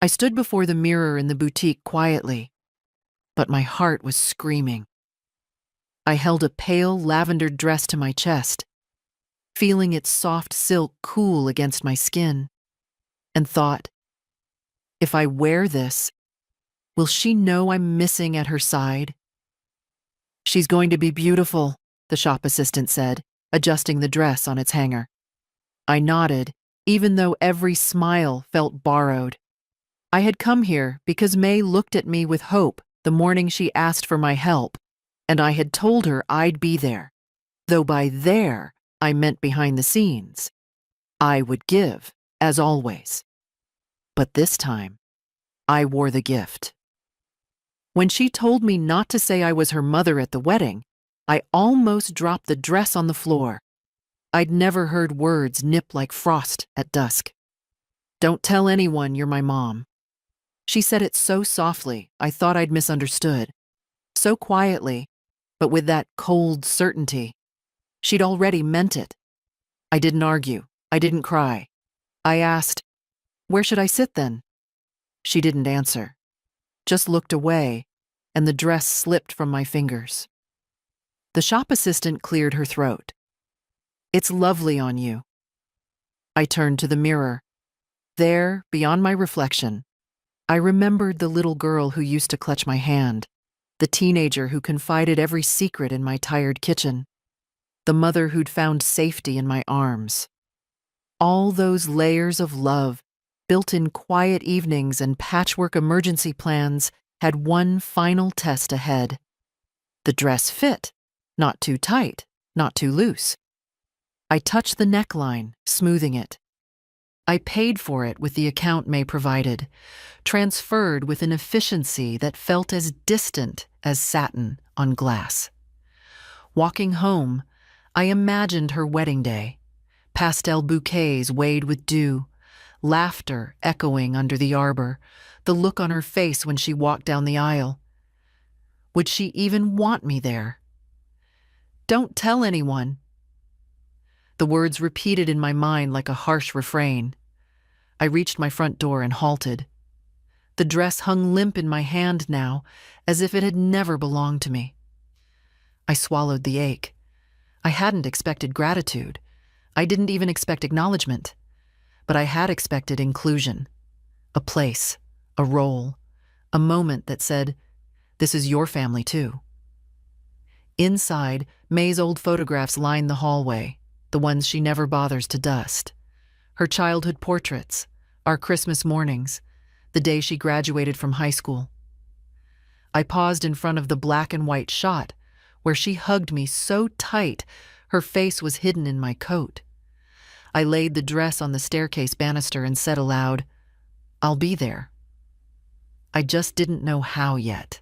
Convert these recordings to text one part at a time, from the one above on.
I stood before the mirror in the boutique quietly, but my heart was screaming. I held a pale lavender dress to my chest, feeling its soft silk cool against my skin, and thought, if I wear this, will she know I'm missing at her side? She's going to be beautiful, the shop assistant said, adjusting the dress on its hanger. I nodded, even though every smile felt borrowed. I had come here because May looked at me with hope the morning she asked for my help, and I had told her I'd be there, though by there I meant behind the scenes. I would give, as always. But this time, I wore the gift. When she told me not to say I was her mother at the wedding, I almost dropped the dress on the floor. I'd never heard words nip like frost at dusk. Don't tell anyone you're my mom. She said it so softly, I thought I'd misunderstood. So quietly, but with that cold certainty. She'd already meant it. I didn't argue. I didn't cry. I asked, where should I sit then? She didn't answer, just looked away, and the dress slipped from my fingers. The shop assistant cleared her throat. It's lovely on you. I turned to the mirror. There, beyond my reflection, I remembered the little girl who used to clutch my hand, the teenager who confided every secret in my tired kitchen, the mother who'd found safety in my arms. All those layers of love, built in quiet evenings and patchwork emergency plans, had one final test ahead. The dress fit, not too tight, not too loose. I touched the neckline, smoothing it. I paid for it with the account May provided, transferred with an efficiency that felt as distant as satin on glass. Walking home, I imagined her wedding day, pastel bouquets weighed with dew, laughter echoing under the arbor, the look on her face when she walked down the aisle. Would she even want me there? Don't tell anyone. The words repeated in my mind like a harsh refrain. I reached my front door and halted. The dress hung limp in my hand now, as if it had never belonged to me. I swallowed the ache. I hadn't expected gratitude. I didn't even expect acknowledgement. But I had expected inclusion. A place, a role, a moment that said, this is your family too. Inside, May's old photographs lined the hallway, the ones she never bothers to dust. Her childhood portraits, our Christmas mornings, the day she graduated from high school. I paused in front of the black and white shot, where she hugged me so tight her face was hidden in my coat. I laid the dress on the staircase banister and said aloud, I'll be there. I just didn't know how yet.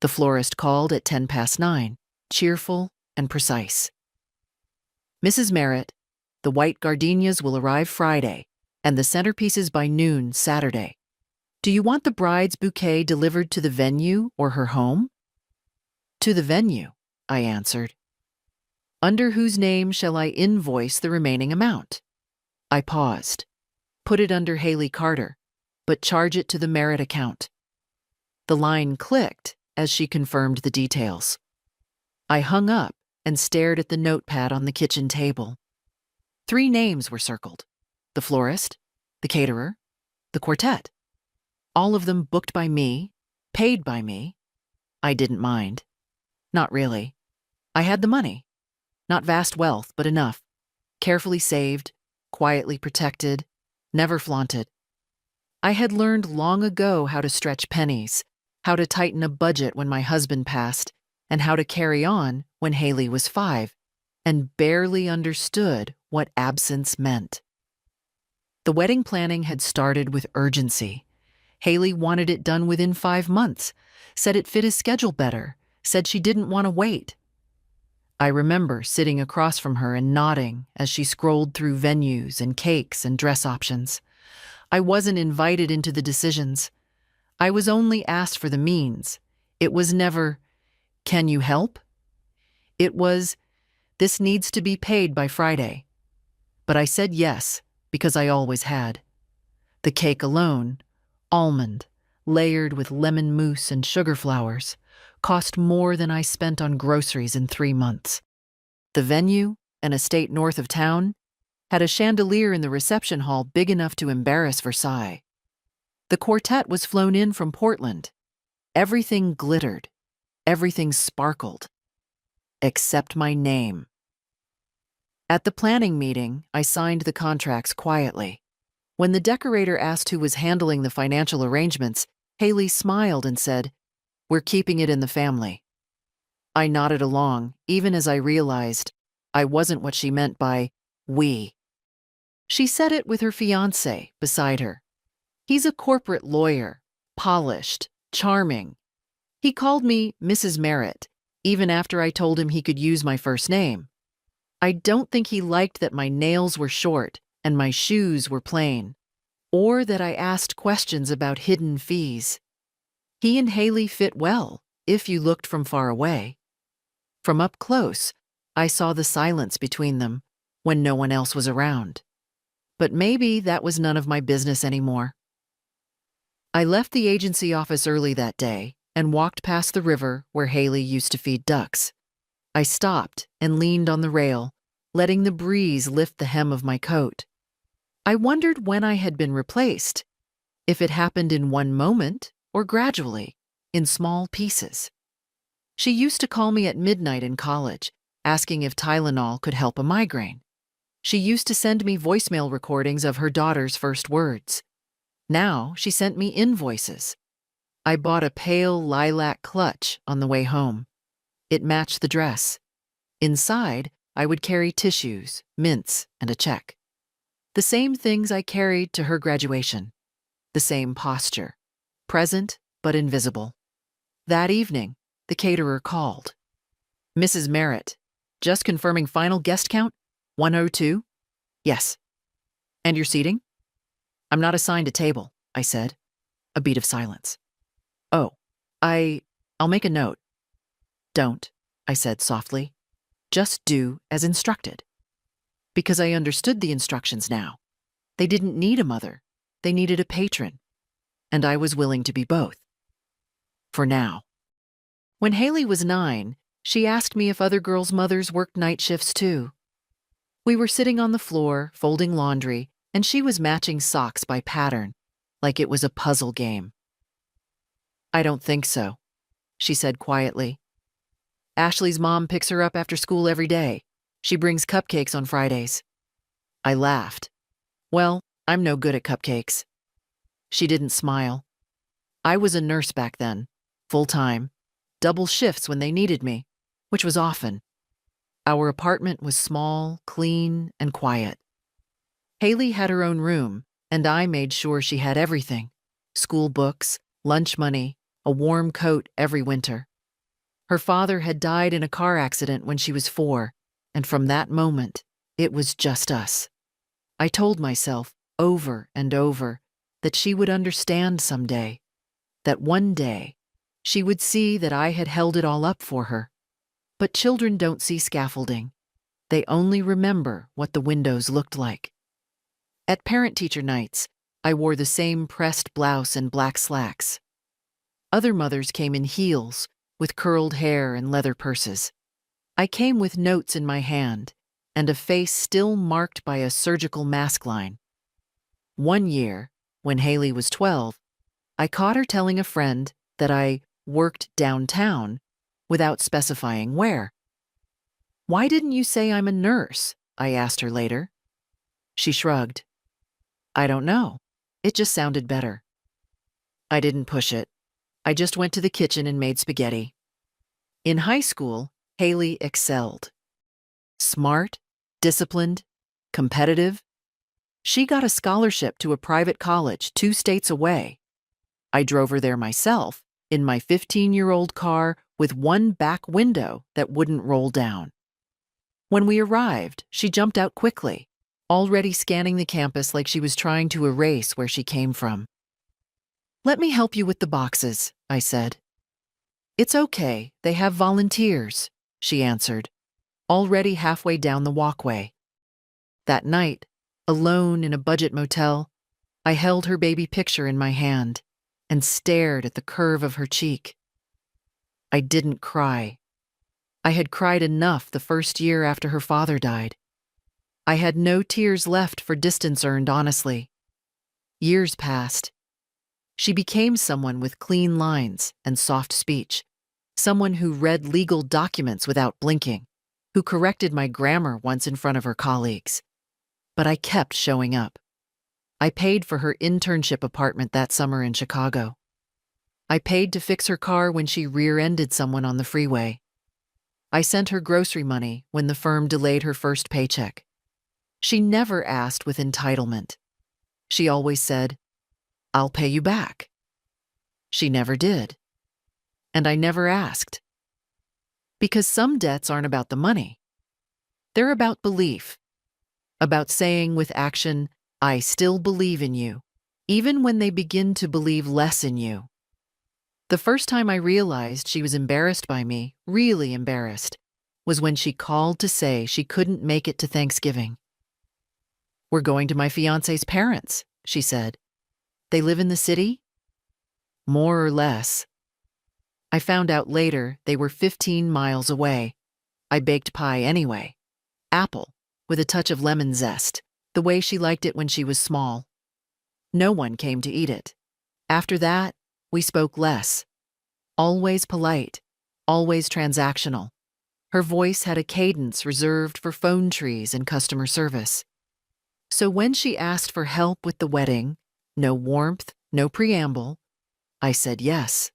The florist called at 9:10, cheerful and precise. Mrs. Merritt, the white gardenias will arrive Friday, and the centerpieces by noon Saturday. Do you want the bride's bouquet delivered to the venue or her home? To the venue, I answered. Under whose name shall I invoice the remaining amount? I paused. Put it under Haley Carter, but charge it to the Merritt account. The line clicked as she confirmed the details. I hung up and stared at the notepad on the kitchen table. 3 names were circled: the florist, the caterer, the quartet. All of them booked by me, paid by me. I didn't mind. Not really. I had the money. Not vast wealth, but enough. Carefully saved, quietly protected, never flaunted. I had learned long ago how to stretch pennies, how to tighten a budget when my husband passed, and how to carry on when Haley was 5, and barely understood what absence meant. The wedding planning had started with urgency. Haley wanted it done within 5 months, said it fit his schedule better, said she didn't want to wait. I remember sitting across from her and nodding as she scrolled through venues and cakes and dress options. I wasn't invited into the decisions. I was only asked for the means. It was never, can you help? It was, this needs to be paid by Friday. But I said yes, because I always had. The cake alone, almond, layered with lemon mousse and sugar flowers, cost more than I spent on groceries in 3 months. The venue, an estate north of town, had a chandelier in the reception hall big enough to embarrass Versailles. The quartet was flown in from Portland. Everything glittered. Everything sparkled. Except my name. At the planning meeting, I signed the contracts quietly. When the decorator asked who was handling the financial arrangements, Haley smiled and said, "We're keeping it in the family." I nodded along, even as I realized I wasn't what she meant by we. She said it with her fiancé beside her. He's a corporate lawyer, polished, charming. He called me Mrs. Merritt, even after I told him he could use my first name. I don't think he liked that my nails were short and my shoes were plain, or that I asked questions about hidden fees. He and Haley fit well, if you looked from far away. From up close, I saw the silence between them when no one else was around. But maybe that was none of my business anymore. I left the agency office early that day and walked past the river where Haley used to feed ducks. I stopped and leaned on the rail, letting the breeze lift the hem of my coat. I wondered when I had been replaced, if it happened in one moment or gradually, in small pieces. She used to call me at midnight in college, asking if Tylenol could help a migraine. She used to send me voicemail recordings of her daughter's first words. Now she sent me invoices. I bought a pale lilac clutch on the way home. It matched the dress. Inside, I would carry tissues, mints, and a check. The same things I carried to her graduation. The same posture, present but invisible. That evening, the caterer called. "Mrs. Merritt, just confirming final guest count, 102? Yes. And your seating?" "I'm not assigned a table," I said. A beat of silence. "Oh, I'll make a note." "Don't," I said softly. "Just do as instructed." Because I understood the instructions now. They didn't need a mother. They needed a patron. And I was willing to be both. For now. When Haley was 9, she asked me if other girls' mothers worked night shifts too. We were sitting on the floor, folding laundry, and she was matching socks by pattern, like it was a puzzle game. "I don't think so," she said quietly. "Ashley's mom picks her up after school every day. She brings cupcakes on Fridays." I laughed. "Well, I'm no good at cupcakes." She didn't smile. I was a nurse back then, full-time, double shifts when they needed me, which was often. Our apartment was small, clean, and quiet. Haley had her own room, and I made sure she had everything: school books, lunch money, a warm coat every winter. Her father had died in a car accident when she was 4, and from that moment, it was just us. I told myself over and over that she would understand someday, that one day she would see that I had held it all up for her. But children don't see scaffolding. They only remember what the windows looked like. At parent-teacher nights, I wore the same pressed blouse and black slacks. Other mothers came in heels, with curled hair and leather purses. I came with notes in my hand, and a face still marked by a surgical mask line. One year, when Haley was 12, I caught her telling a friend that I worked downtown without specifying where. "Why didn't you say I'm a nurse?" I asked her later. She shrugged. "I don't know. It just sounded better." I didn't push it. I just went to the kitchen and made spaghetti. In high school, Haley excelled. Smart, disciplined, competitive. She got a scholarship to a private college 2 states away. I drove her there myself, in my 15-year-old car with one back window that wouldn't roll down. When we arrived, she jumped out quickly, already scanning the campus like she was trying to erase where she came from. "Let me help you with the boxes," I said. "It's okay, they have volunteers," she answered, already halfway down the walkway. That night, alone in a budget motel, I held her baby picture in my hand and stared at the curve of her cheek. I didn't cry. I had cried enough the first year after her father died. I had no tears left for distance earned honestly. Years passed. She became someone with clean lines and soft speech, someone who read legal documents without blinking, who corrected my grammar once in front of her colleagues. But I kept showing up. I paid for her internship apartment that summer in Chicago. I paid to fix her car when she rear-ended someone on the freeway. I sent her grocery money when the firm delayed her first paycheck. She never asked with entitlement. She always said, "I'll pay you back." She never did. And I never asked. Because some debts aren't about the money. They're about belief. About saying with action, "I still believe in you," even when they begin to believe less in you. The first time I realized she was embarrassed by me, really embarrassed, was when she called to say she couldn't make it to Thanksgiving. "We're going to my fiancé's parents," she said. "They live in the city?" "More or less." I found out later they were 15 miles away. I baked pie anyway. Apple, with a touch of lemon zest, the way she liked it when she was small. No one came to eat it. After that, we spoke less. Always polite, always transactional. Her voice had a cadence reserved for phone trees and customer service. So when she asked for help with the wedding, no warmth, no preamble, I said yes.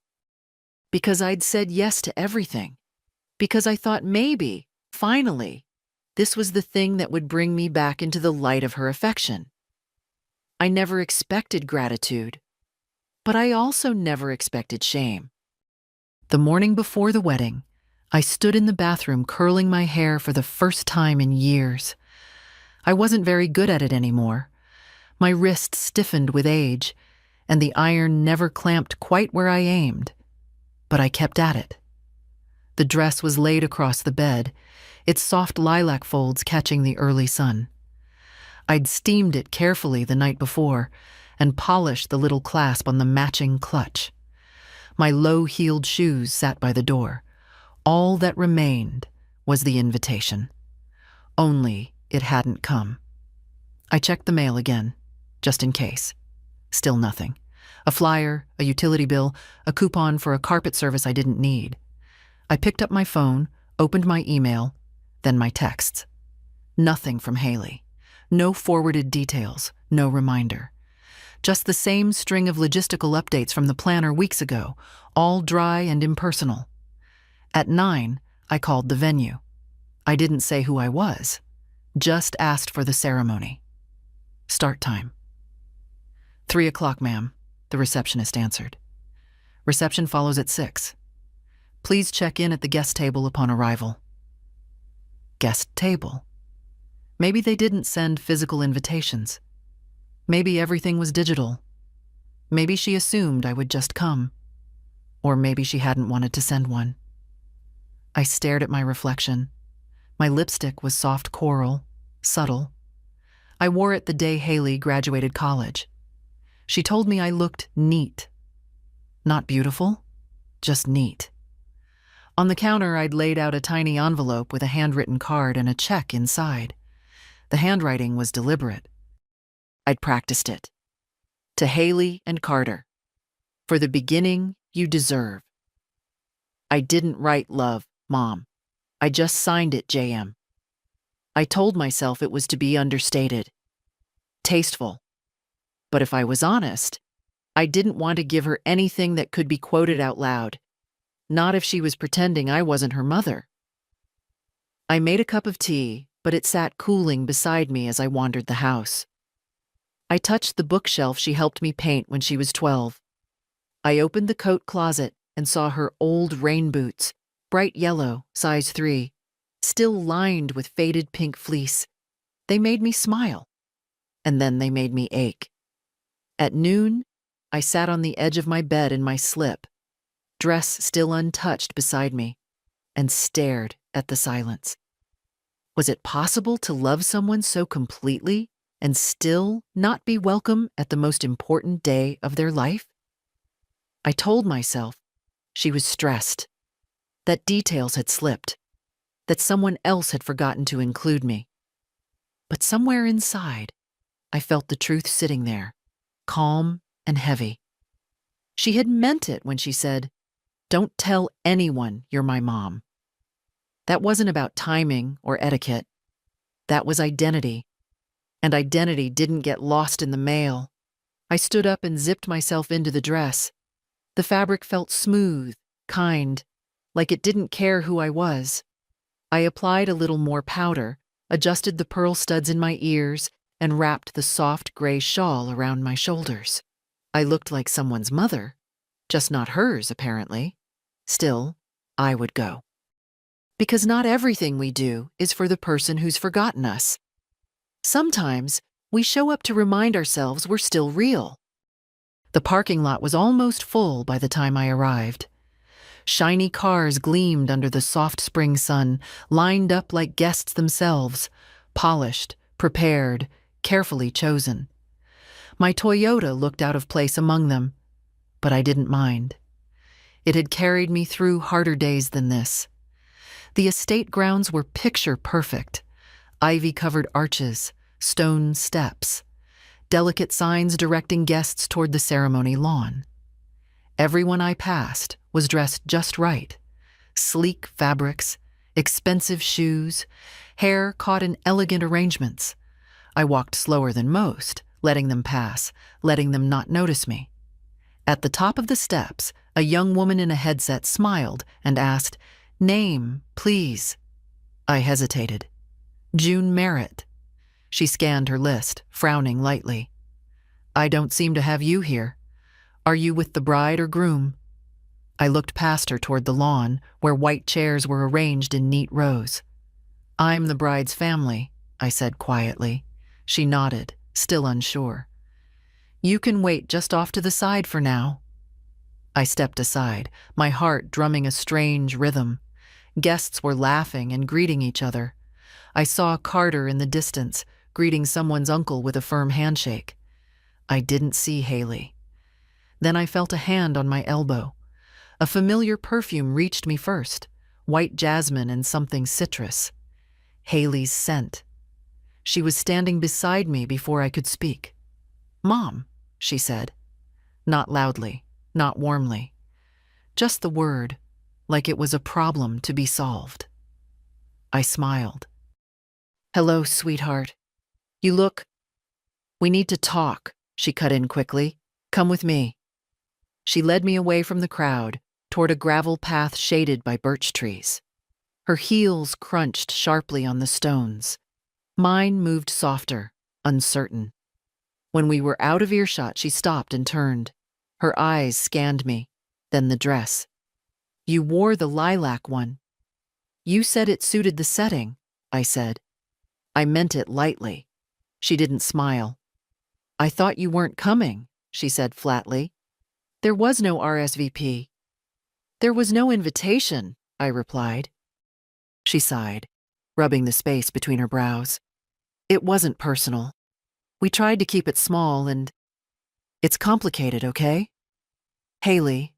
Because I'd said yes to everything. Because I thought maybe, finally, this was the thing that would bring me back into the light of her affection. I never expected gratitude, but I also never expected shame. The morning before the wedding, I stood in the bathroom curling my hair for the first time in years. I wasn't very good at it anymore. My wrist stiffened with age, and the iron never clamped quite where I aimed. But I kept at it. The dress was laid across the bed, its soft lilac folds catching the early sun. I'd steamed it carefully the night before and polished the little clasp on the matching clutch. My low-heeled shoes sat by the door. All that remained was the invitation. Only it hadn't come. I checked the mail again, just in case. Still nothing. A flyer, a utility bill, a coupon for a carpet service I didn't need. I picked up my phone, opened my email, then my texts. Nothing from Haley. No forwarded details, no reminder. Just the same string of logistical updates from the planner weeks ago, all dry and impersonal. At 9, I called the venue. I didn't say who I was, just asked for the ceremony. Start time. 3 o'clock, ma'am, the receptionist answered. Reception follows at 6. Please check in at the guest table upon arrival. Guest table. Maybe they didn't send physical invitations. Maybe everything was digital. Maybe she assumed I would just come. Or maybe she hadn't wanted to send one. I stared at my reflection. My lipstick was soft coral, subtle. I wore it the day Haley graduated college. She told me I looked neat. Not beautiful, just neat. On the counter, I'd laid out a tiny envelope with a handwritten card and a check inside. The handwriting was deliberate. I'd practiced it. To Haley and Carter. For the beginning you deserve. I didn't write love, Mom. I just signed it JM. I told myself it was to be understated. Tasteful. But if I was honest, I didn't want to give her anything that could be quoted out loud. Not if she was pretending I wasn't her mother. I made a cup of tea, but it sat cooling beside me as I wandered the house. I touched the bookshelf she helped me paint when she was 12. I opened the coat closet and saw her old rain boots, bright yellow, size 3, still lined with faded pink fleece. They made me smile, and then they made me ache. At noon, I sat on the edge of my bed in my slip, dress still untouched beside me, and stared at the silence. Was it possible to love someone so completely and still not be welcome at the most important day of their life? I told myself she was stressed, that details had slipped, that someone else had forgotten to include me. But somewhere inside, I felt the truth sitting there, calm and heavy. She had meant it when she said, "Don't tell anyone you're my mom." That wasn't about timing or etiquette. That was identity. And identity didn't get lost in the mail. I stood up and zipped myself into the dress. The fabric felt smooth, kind, like it didn't care who I was. I applied a little more powder, adjusted the pearl studs in my ears, and wrapped the soft gray shawl around my shoulders. I looked like someone's mother, just not hers, apparently. Still, I would go. Because not everything we do is for the person who's forgotten us. Sometimes we show up to remind ourselves we're still real. The parking lot was almost full by the time I arrived. Shiny cars gleamed under the soft spring sun, lined up like guests themselves, polished, prepared, carefully chosen. My Toyota looked out of place among them, but I didn't mind. It had carried me through harder days than this. The estate grounds were picture perfect. Ivy-covered arches, stone steps, delicate signs directing guests toward the ceremony lawn. Everyone I passed was dressed just right. Sleek fabrics, expensive shoes, hair caught in elegant arrangements. I walked slower than most, letting them pass, letting them not notice me. At the top of the steps, a young woman in a headset smiled and asked, "Name, please." I hesitated. "June Merritt." She scanned her list, frowning lightly. "I don't seem to have you here. Are you with the bride or groom?" I looked past her toward the lawn, where white chairs were arranged in neat rows. "I'm the bride's family," I said quietly. She nodded, still unsure. "You can wait just off to the side for now." I stepped aside, my heart drumming a strange rhythm. Guests were laughing and greeting each other. I saw Carter in the distance, greeting someone's uncle with a firm handshake. I didn't see Haley. Then I felt a hand on my elbow. A familiar perfume reached me first, white jasmine and something citrus. Haley's scent. She was standing beside me before I could speak. "Mom," she said. Not loudly, not warmly. Just the word, like it was a problem to be solved. I smiled. "Hello, sweetheart. You look—" "We need to talk," she cut in quickly. "Come with me." She led me away from the crowd, toward a gravel path shaded by birch trees. Her heels crunched sharply on the stones. Mine moved softer, uncertain. When we were out of earshot, she stopped and turned. Her eyes scanned me, then the dress. "You wore the lilac one." "You said it suited the setting," I said. I meant it lightly. She didn't smile. "I thought you weren't coming," she said flatly. "There was no RSVP." "There was no invitation," I replied. She sighed, rubbing the space between her brows. "It wasn't personal. We tried to keep it small and it's complicated, okay?" "Haley,"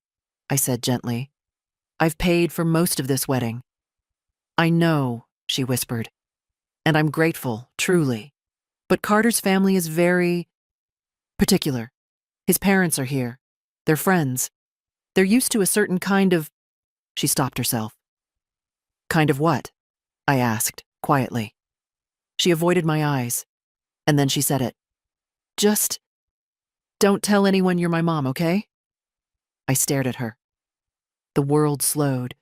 I said gently, "I've paid for most of this wedding." "I know," she whispered, "and I'm grateful, truly. But Carter's family is very particular. His parents are here. They're friends. They're used to a certain kind of—" She stopped herself. "Kind of what?" I asked, quietly. She avoided my eyes, and then she said it. "Just don't tell anyone you're my mom, okay?" I stared at her. The world slowed.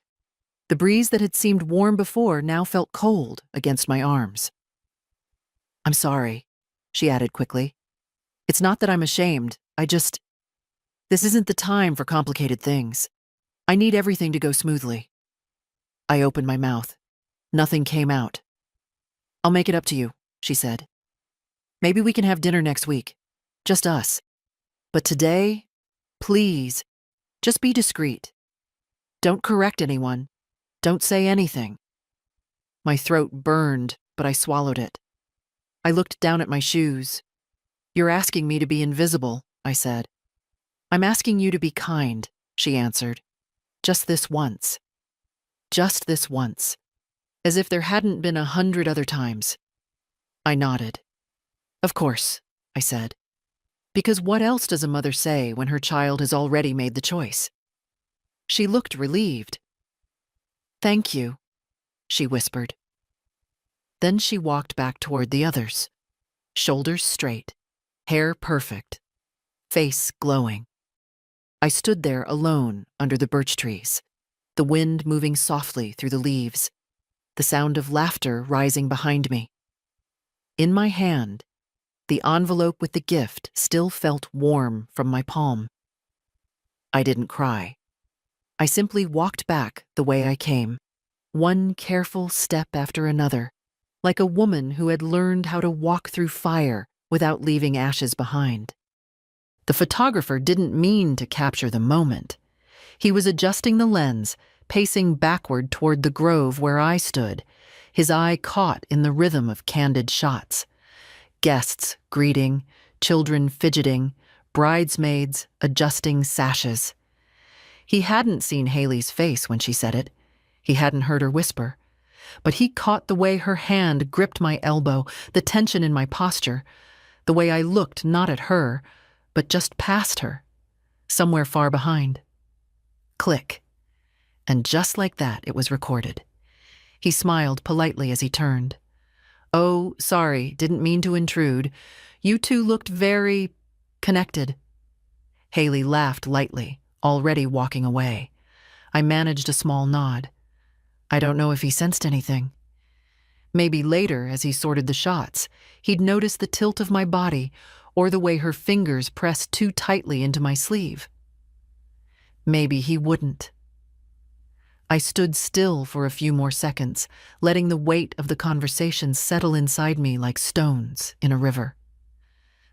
The breeze that had seemed warm before now felt cold against my arms. "I'm sorry," she added quickly. "It's not that I'm ashamed. This isn't the time for complicated things. I need everything to go smoothly." I opened my mouth. Nothing came out. "I'll make it up to you," she said. "Maybe we can have dinner next week. Just us. But today, please, just be discreet. Don't correct anyone. Don't say anything." My throat burned, but I swallowed it. I looked down at my shoes. "You're asking me to be invisible," I said. "I'm asking you to be kind," she answered. "Just this once. Just this once." As if there hadn't been 100 other times. I nodded. "Of course," I said. Because what else does a mother say when her child has already made the choice? She looked relieved. "Thank you," she whispered. Then she walked back toward the others. Shoulders straight, hair perfect, face glowing. I stood there alone under the birch trees, the wind moving softly through the leaves, the sound of laughter rising behind me. In my hand, the envelope with the gift still felt warm from my palm. I didn't cry. I simply walked back the way I came, one careful step after another, like a woman who had learned how to walk through fire without leaving ashes behind. The photographer didn't mean to capture the moment. He was adjusting the lens, pacing backward toward the grove where I stood, his eye caught in the rhythm of candid shots. Guests greeting, children fidgeting, bridesmaids adjusting sashes. He hadn't seen Haley's face when she said it. He hadn't heard her whisper. But he caught the way her hand gripped my elbow, the tension in my posture, the way I looked not at her, but just past her, somewhere far behind. Click. And just like that, it was recorded. He smiled politely as he turned. "Oh, sorry, didn't mean to intrude. You two looked very connected." Haley laughed lightly, already walking away. I managed a small nod. I don't know if he sensed anything. Maybe later, as he sorted the shots, he'd notice the tilt of my body or the way her fingers pressed too tightly into my sleeve. Maybe he wouldn't. I stood still for a few more seconds, letting the weight of the conversation settle inside me like stones in a river.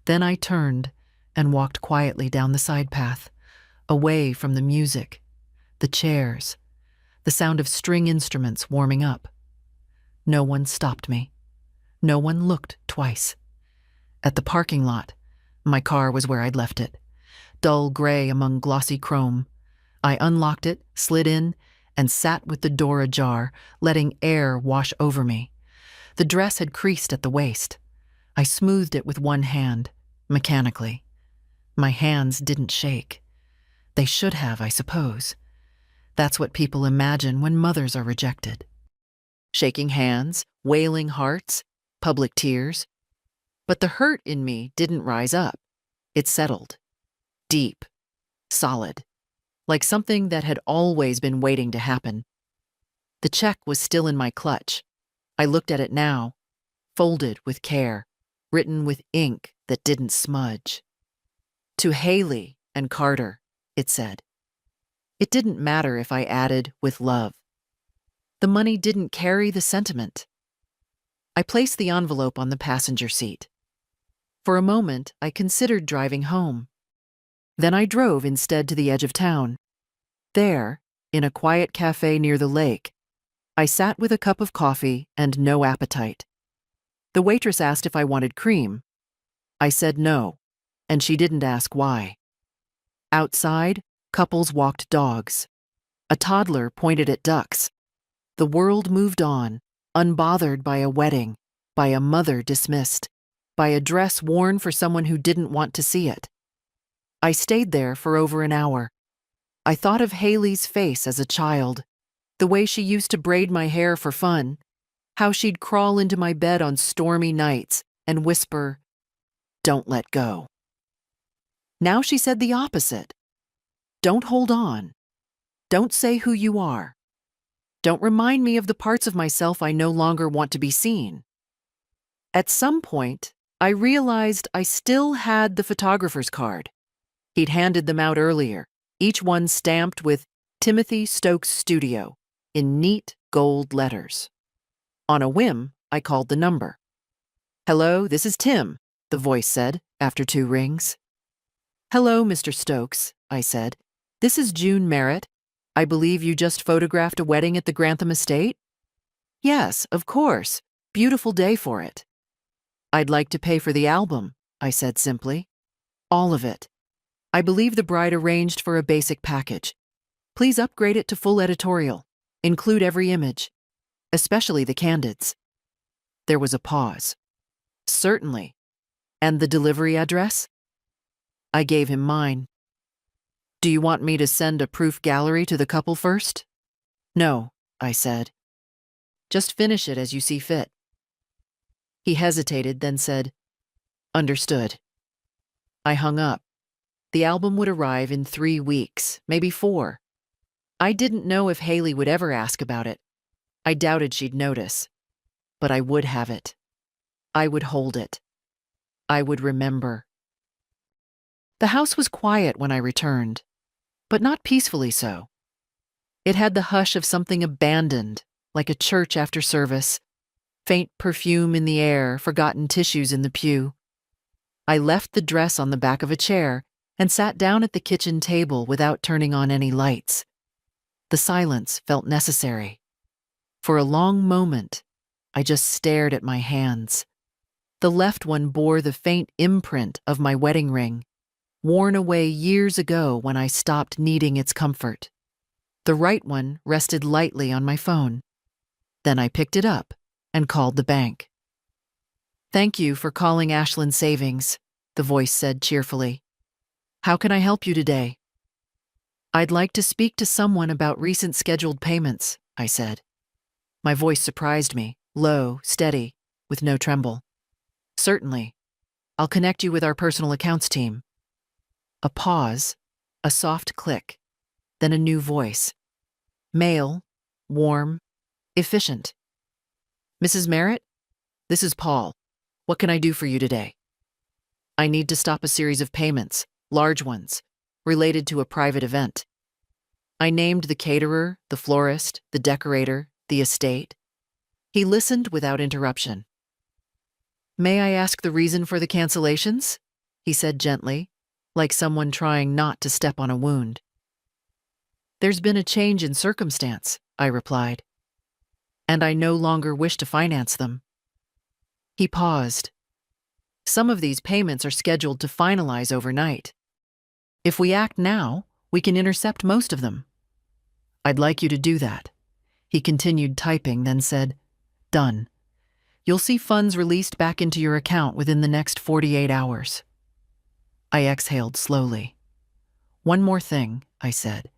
Then I turned and walked quietly down the side path, away from the music, the chairs, the sound of string instruments warming up. No one stopped me. No one looked twice. At the parking lot, my car was where I'd left it, dull gray among glossy chrome. I unlocked it, slid in, and sat with the door ajar, letting air wash over me. The dress had creased at the waist. I smoothed it with one hand, mechanically. My hands didn't shake. They should have, I suppose. That's what people imagine when mothers are rejected. Shaking hands, wailing hearts, public tears. But the hurt in me didn't rise up. It settled. Deep. Solid. Like something that had always been waiting to happen. The check was still in my clutch. I looked at it now, folded with care, written with ink that didn't smudge. To Haley and Carter, it said. It didn't matter if I added with love. The money didn't carry the sentiment. I placed the envelope on the passenger seat. For a moment, I considered driving home. Then I drove instead to the edge of town. There, in a quiet cafe near the lake, I sat with a cup of coffee and no appetite. The waitress asked if I wanted cream. I said no, and she didn't ask why. Outside, couples walked dogs. A toddler pointed at ducks. The world moved on, unbothered by a wedding, by a mother dismissed, by a dress worn for someone who didn't want to see it. I stayed there for over an hour. I thought of Haley's face as a child, the way she used to braid my hair for fun, how she'd crawl into my bed on stormy nights and whisper, "Don't let go." Now she said the opposite. "Don't hold on. Don't say who you are. Don't remind me of the parts of myself I no longer want to be seen." At some point, I realized I still had the photographer's card. He'd handed them out earlier, each one stamped with Timothy Stokes Studio in neat gold letters. On a whim, I called the number. "Hello, this is Tim," the voice said after 2 rings. "Hello, Mr. Stokes," I said. "This is June Merritt. I believe you just photographed a wedding at the Grantham estate?" "Yes, of course. Beautiful day for it." I'd like to pay for the album, I said simply. All of it. I believe the bride arranged for a basic package. Please upgrade it to full editorial. Include every image, especially the candids. There was a pause. Certainly. And the delivery address? I gave him mine. Do you want me to send a proof gallery to the couple first? No, I said. Just finish it as you see fit. He hesitated, then said, Understood. I hung up. The album would arrive in 3 weeks, maybe 4. I didn't know if Haley would ever ask about it. I doubted she'd notice. But I would have it. I would hold it. I would remember. The house was quiet when I returned, but not peacefully so. It had the hush of something abandoned, like a church after service, faint perfume in the air, forgotten tissues in the pew. I left the dress on the back of a chair and sat down at the kitchen table without turning on any lights. The silence felt necessary. For a long moment, I just stared at my hands. The left one bore the faint imprint of my wedding ring, worn away years ago when I stopped needing its comfort. The right one rested lightly on my phone. Then I picked it up and called the bank. Thank you for calling Ashland Savings, the voice said cheerfully. How can I help you today? I'd like to speak to someone about recent scheduled payments, I said. My voice surprised me, low, steady, with no tremble. Certainly. I'll connect you with our personal accounts team. A pause, a soft click, then a new voice. Male, warm, efficient. Mrs. Merritt, this is Paul. What can I do for you today? I need to stop a series of payments, large ones, related to a private event. I named the caterer, the florist, the decorator, the estate. He listened without interruption. May I ask the reason for the cancellations? He said gently, like someone trying not to step on a wound. There's been a change in circumstance, I replied, and I no longer wish to finance them. He paused. Some of these payments are scheduled to finalize overnight. If we act now, we can intercept most of them. I'd like you to do that. He continued typing, then said, Done. You'll see funds released back into your account within the next 48 hours. I exhaled slowly. One more thing, I said.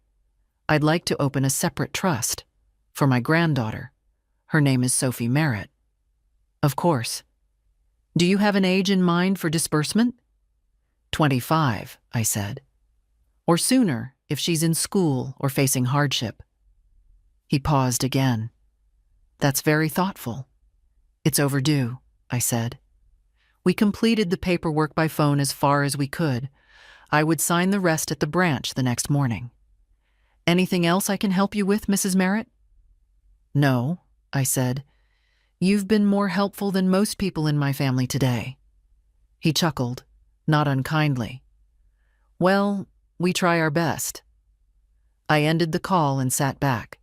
I'd like to open a separate trust for my granddaughter. Her name is Sophie Merritt. Of course. Do you have an age in mind for disbursement? 25, I said. Or sooner if she's in school or facing hardship. He paused again. That's very thoughtful. It's overdue, I said. We completed the paperwork by phone as far as we could. I would sign the rest at the branch the next morning. Anything else I can help you with, Mrs. Merritt? No, I said. You've been more helpful than most people in my family today. He chuckled, not unkindly. Well, we try our best. I ended the call and sat back.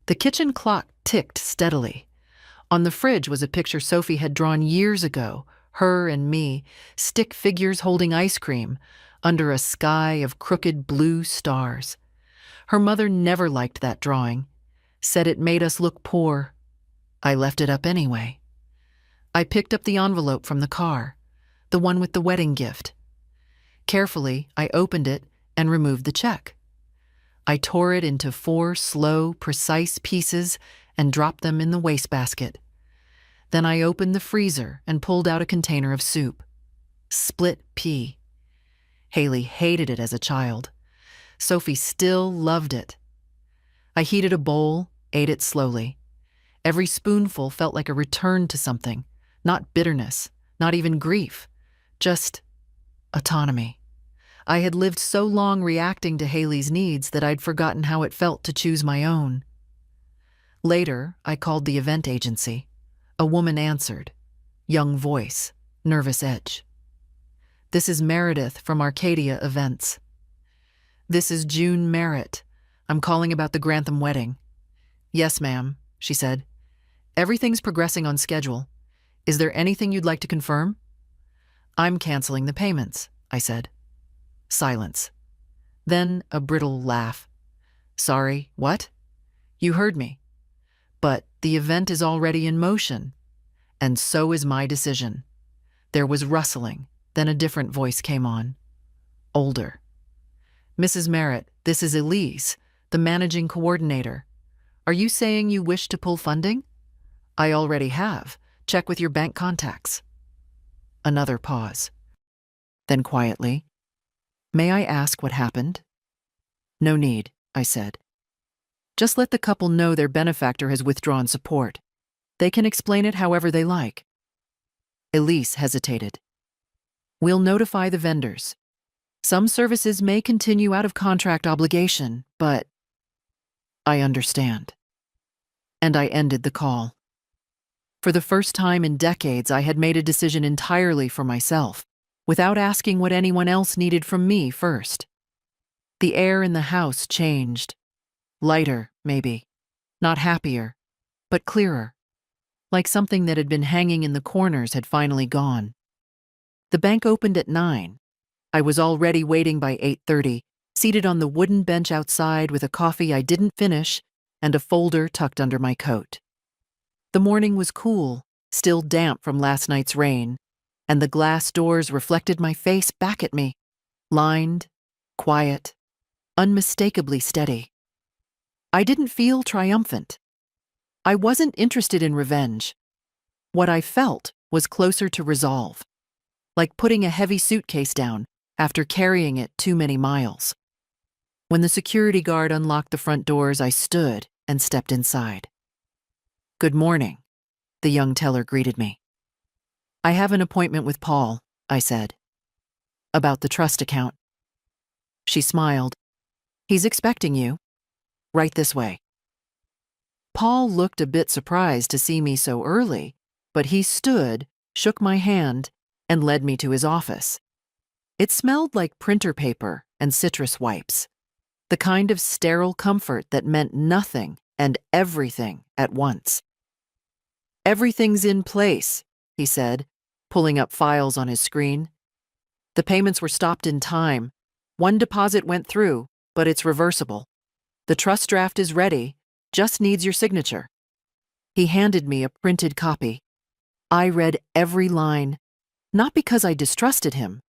The kitchen clock ticked steadily. On the fridge was a picture Sophie had drawn years ago, her and me, stick figures holding ice cream, under a sky of crooked blue stars. Her mother never liked that drawing, said it made us look poor. I left it up anyway. I picked up the envelope from the car, the one with the wedding gift. Carefully, I opened it and removed the check. I tore it into 4 slow, precise pieces and dropped them in the wastebasket. Then I opened the freezer and pulled out a container of soup. Split pea. Haley hated it as a child. Sophie still loved it. I heated a bowl, ate it slowly. Every spoonful felt like a return to something, not bitterness, not even grief, just autonomy. I had lived so long reacting to Haley's needs that I'd forgotten how it felt to choose my own. Later, I called the event agency. A woman answered. Young voice, nervous edge. This is Meredith from Arcadia Events. This is June Merritt. I'm calling about the Grantham wedding. Yes, ma'am, she said. Everything's progressing on schedule. Is there anything you'd like to confirm? I'm canceling the payments, I said. Silence. Then a brittle laugh. Sorry, what? You heard me. But the event is already in motion, and so is my decision. There was rustling, then a different voice came on. Older. Mrs. Merritt, this is Elise, the managing coordinator. Are you saying you wish to pull funding? I already have. Check with your bank contacts. Another pause. Then quietly, may I ask what happened? No need, I said. Just let the couple know their benefactor has withdrawn support. They can explain it however they like. Elise hesitated. We'll notify the vendors. Some services may continue out of contract obligation, but I understand. And I ended the call. For the first time in decades, I had made a decision entirely for myself, without asking what anyone else needed from me first. The air in the house changed. Lighter, maybe. Not happier, but clearer. Like something that had been hanging in the corners had finally gone. The bank opened at 9. I was already waiting by 8:30, seated on the wooden bench outside with a coffee I didn't finish and a folder tucked under my coat. The morning was cool, still damp from last night's rain, and the glass doors reflected my face back at me, lined, quiet, unmistakably steady. I didn't feel triumphant. I wasn't interested in revenge. What I felt was closer to resolve, like putting a heavy suitcase down after carrying it too many miles. When the security guard unlocked the front doors, I stood and stepped inside. Good morning, the young teller greeted me. I have an appointment with Paul, I said. About the trust account. She smiled. He's expecting you. Right this way. Paul looked a bit surprised to see me so early, but he stood, shook my hand, and led me to his office. It smelled like printer paper and citrus wipes, the kind of sterile comfort that meant nothing and everything at once. Everything's in place, he said, pulling up files on his screen. The payments were stopped in time. One deposit went through, but it's reversible. The trust draft is ready, just needs your signature. He handed me a printed copy. I read every line, not because I distrusted him,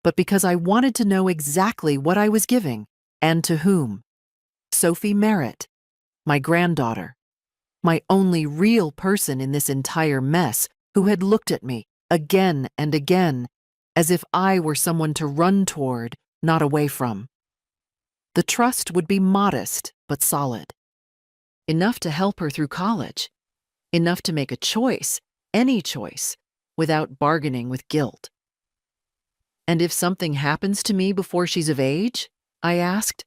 but because I wanted to know exactly what I was giving and to whom. Sophie Merritt, my granddaughter, my only real person in this entire mess who had looked at me again and again as if I were someone to run toward, not away from. The trust would be modest but solid. Enough to help her through college. Enough to make a choice, any choice, without bargaining with guilt. And if something happens to me before she's of age? I asked.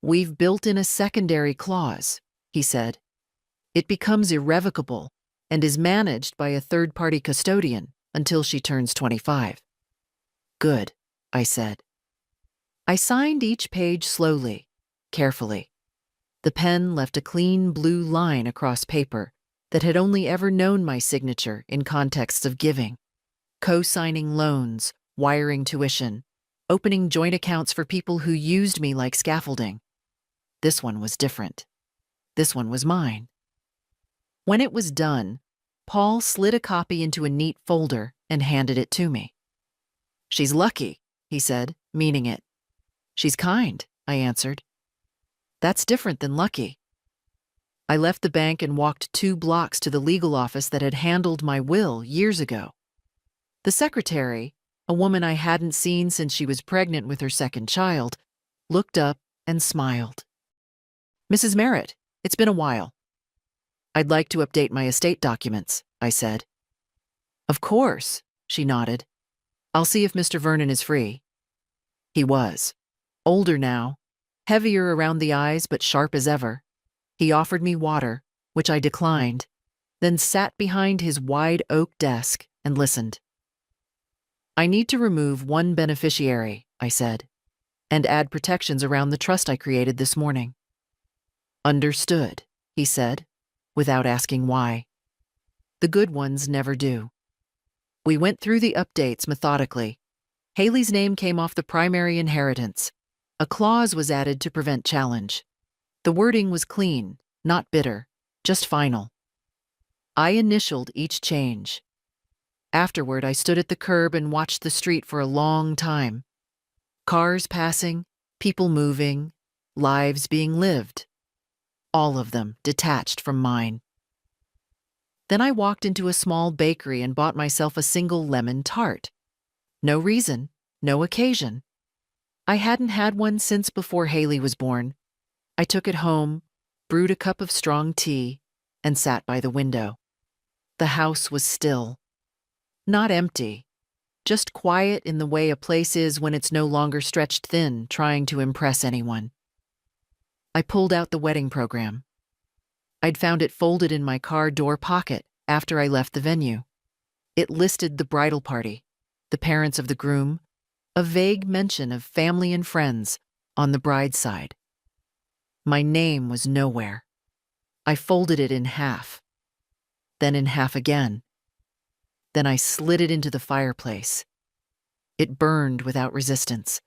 We've built in a secondary clause, he said. It becomes irrevocable and is managed by a third-party custodian until she turns 25. Good, I said. I signed each page slowly, carefully. The pen left a clean blue line across paper that had only ever known my signature in contexts of giving, co-signing loans, wiring tuition, opening joint accounts for people who used me like scaffolding. This one was different. This one was mine. When it was done, Paul slid a copy into a neat folder and handed it to me. She's lucky, he said, meaning it. She's kind, I answered. That's different than lucky. I left the bank and walked 2 blocks to the legal office that had handled my will years ago. The secretary, a woman I hadn't seen since she was pregnant with her second child, looked up and smiled. Mrs. Merritt, it's been a while. I'd like to update my estate documents, I said. Of course, she nodded. I'll see if Mr. Vernon is free. He was. Older now, heavier around the eyes but sharp as ever. He offered me water, which I declined, then sat behind his wide oak desk and listened. I need to remove one beneficiary, I said, and add protections around the trust I created this morning. Understood, he said, without asking why. The good ones never do. We went through the updates methodically. Haley's name came off the primary inheritance. A clause was added to prevent challenge. The wording was clean, not bitter, just final. I initialed each change. Afterward, I stood at the curb and watched the street for a long time. Cars passing, people moving, lives being lived. All of them detached from mine. Then I walked into a small bakery and bought myself a single lemon tart. No reason, no occasion. I hadn't had one since before Haley was born. I took it home, brewed a cup of strong tea, and sat by the window. The house was still. Not empty, just quiet in the way a place is when it's no longer stretched thin, trying to impress anyone. I pulled out the wedding program. I'd found it folded in my car door pocket after I left the venue. It listed the bridal party, the parents of the groom, a vague mention of family and friends on the bride's side. My name was nowhere. I folded it in half, then in half again. Then I slid it into the fireplace. It burned without resistance.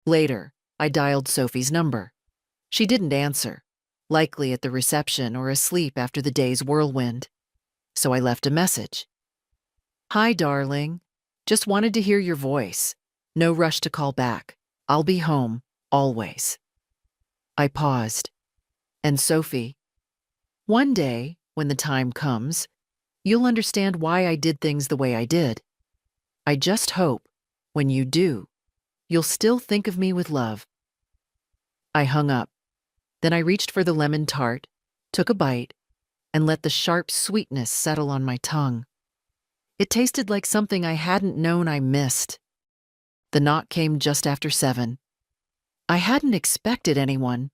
Later, I dialed Sophie's number. She didn't answer, likely at the reception or asleep after the day's whirlwind. So I left a message. "Hi, darling. Just wanted to hear your voice. No rush to call back. I'll be home, always." I paused. "And Sophie, one day, when the time comes, you'll understand why I did things the way I did. I just hope, when you do, you'll still think of me with love." I hung up. Then I reached for the lemon tart, took a bite, and let the sharp sweetness settle on my tongue. It tasted like something I hadn't known I missed. The knock came just after 7. I hadn't expected anyone.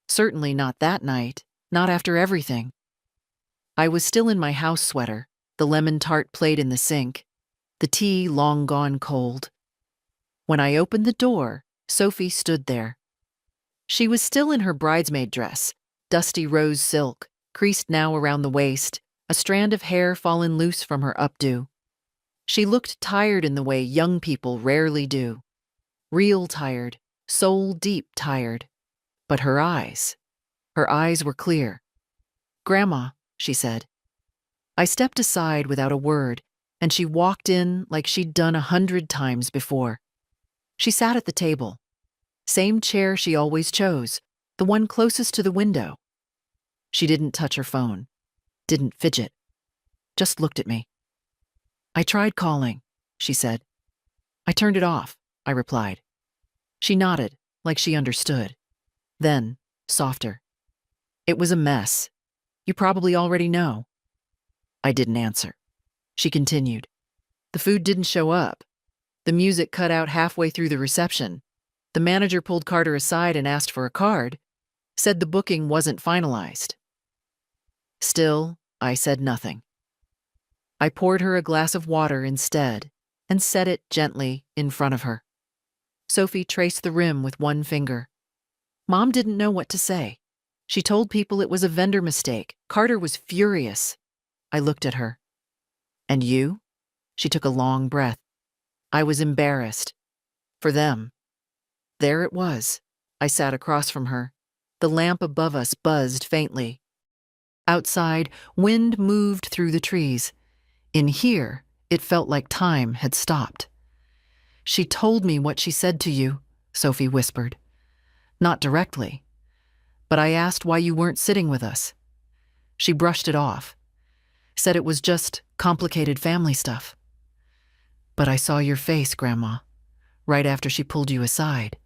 Certainly not that night, not after everything. I was still in my house sweater, the lemon tart plate in the sink, the tea long gone cold. When I opened the door, Sophie stood there. She was still in her bridesmaid dress, dusty rose silk, creased now around the waist, a strand of hair fallen loose from her updo. She looked tired in the way young people rarely do. Real tired, soul-deep tired. But her eyes were clear. "Grandma," she said. I stepped aside without a word, and she walked in like she'd done 100 times before. She sat at the table. Same chair she always chose, the one closest to the window. She didn't touch her phone, didn't fidget, just looked at me. "I tried calling," she said. "I turned it off," I replied. She nodded, like she understood. Then, softer. "It was a mess. You probably already know." I didn't answer. She continued. "The food didn't show up. The music cut out halfway through the reception. The manager pulled Carter aside and asked for a card, said the booking wasn't finalized." Still, I said nothing. I poured her a glass of water instead and set it gently in front of her. Sophie traced the rim with one finger. Mom didn't know what to say. She told people it was a vendor mistake. Carter was furious. I looked at her. "And you?" She took a long breath. I was embarrassed. For them. There it was. I sat across from her. The lamp above us buzzed faintly. Outside, wind moved through the trees. In here, it felt like time had stopped. "She told me what she said to you," Sophie whispered. "Not directly. But I asked why you weren't sitting with us. She brushed it off. Said it was just complicated family stuff. But I saw your face, Grandma, right after she pulled you aside.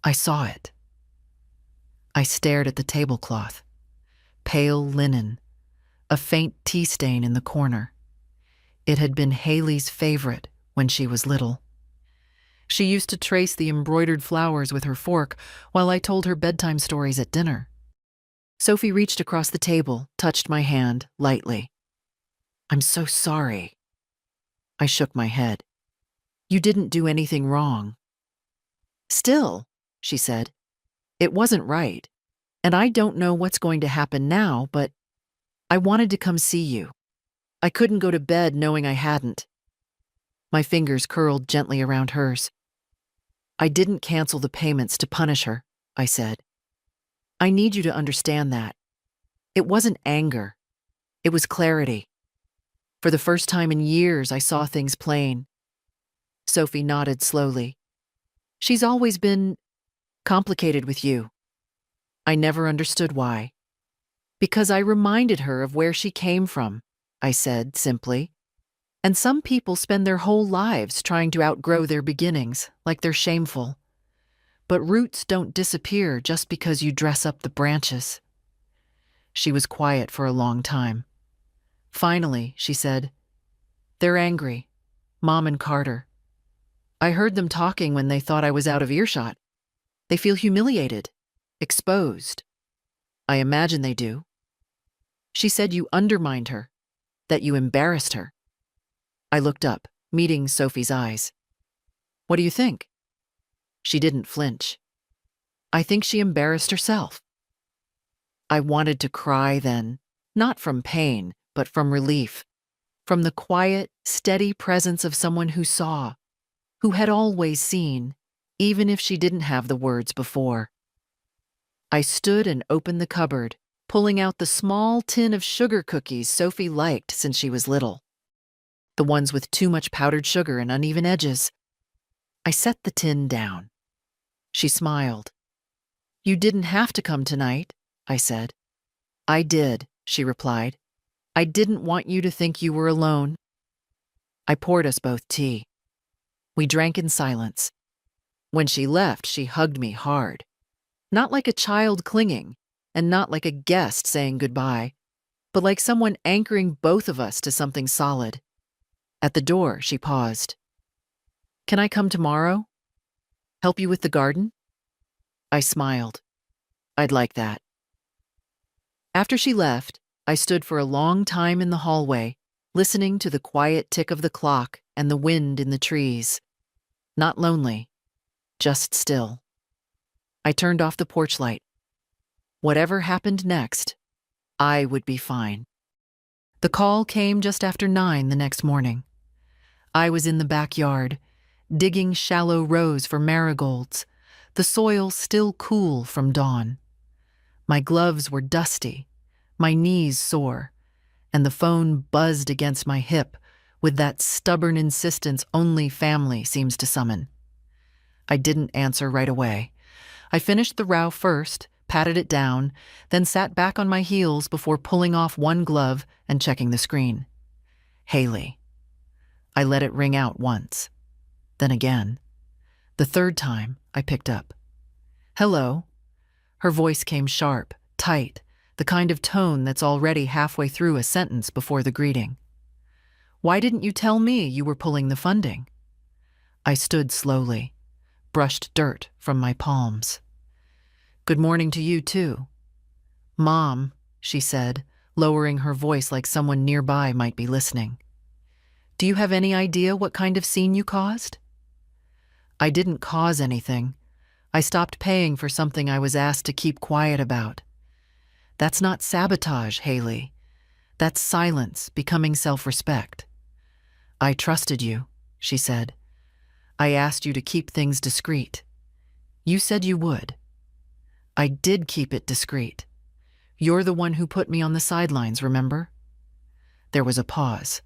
I saw it." I stared at the tablecloth. Pale linen, a faint tea stain in the corner. It had been Haley's favorite when she was little. She used to trace the embroidered flowers with her fork while I told her bedtime stories at dinner. Sophie reached across the table, touched my hand lightly. "I'm so sorry." I shook my head. "You didn't do anything wrong." "Still," she said, "it wasn't right. And I don't know what's going to happen now, but I wanted to come see you. I couldn't go to bed knowing I hadn't. My fingers curled gently around hers. I didn't cancel the payments to punish her, I said. I need you to understand that. It wasn't anger. It was clarity. For the first time in years, I saw things plain. Sophie nodded slowly. She's always been complicated with you. I never understood why. Because I reminded her of where she came from, I said simply. And some people spend their whole lives trying to outgrow their beginnings, like they're shameful. But roots don't disappear just because you dress up the branches. She was quiet for a long time. Finally, she said, "They're angry, Mom and Carter. I heard them talking when they thought I was out of earshot. They feel humiliated, exposed. I imagine they do. She said you undermined her, that you embarrassed her." I looked up, meeting Sophie's eyes. "What do you think?" She didn't flinch. "I think she embarrassed herself." I wanted to cry then, not from pain, but from relief, from the quiet, steady presence of someone who saw, who had always seen, even if she didn't have the words before. I stood and opened the cupboard, pulling out the small tin of sugar cookies Sophie liked since she was little. The ones with too much powdered sugar and uneven edges. I set the tin down. She smiled. "You didn't have to come tonight," I said. "I did," she replied. "I didn't want you to think you were alone." I poured us both tea. We drank in silence. When she left, she hugged me hard. Not like a child clinging, and not like a guest saying goodbye, but like someone anchoring both of us to something solid. At the door, she paused. "Can I come tomorrow? Help you with the garden?" I smiled. "I'd like that." After she left, I stood for a long time in the hallway, listening to the quiet tick of the clock and the wind in the trees. Not lonely, just still. I turned off the porch light. Whatever happened next, I would be fine. The call came just after 9 the next morning. I was in the backyard, digging shallow rows for marigolds, the soil still cool from dawn. My gloves were dusty, my knees sore, and the phone buzzed against my hip with that stubborn insistence only family seems to summon. I didn't answer right away. I finished the row first, patted it down, then sat back on my heels before pulling off one glove and checking the screen. Haley. I let it ring out once, then again. The third time, I picked up. "Hello." Her voice came sharp, tight, the kind of tone that's already halfway through a sentence before the greeting. "Why didn't you tell me you were pulling the funding?" I stood slowly, brushed dirt from my palms. "Good morning to you, too." "Mom," she said, lowering her voice like someone nearby might be listening. "Do you have any idea what kind of scene you caused?" I didn't cause anything. I stopped paying for something I was asked to keep quiet about. That's not sabotage, Haley. That's silence becoming self-respect. "I trusted you," she said. "I asked you to keep things discreet. You said you would. I did keep it discreet. You're the one who put me on the sidelines, remember?" There was a pause.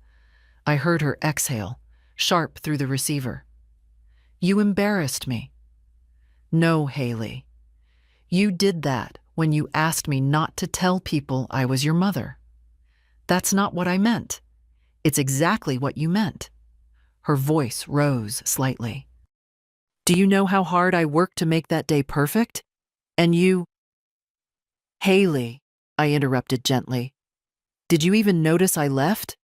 I heard her exhale, sharp through the receiver. "You embarrassed me." "No, Haley. You did that when you asked me not to tell people I was your mother. That's not what I meant. It's exactly what you meant." Her voice rose slightly. "Do you know how hard I worked to make that day perfect? And you—" "Haley," I interrupted gently. "Did you even notice I left?"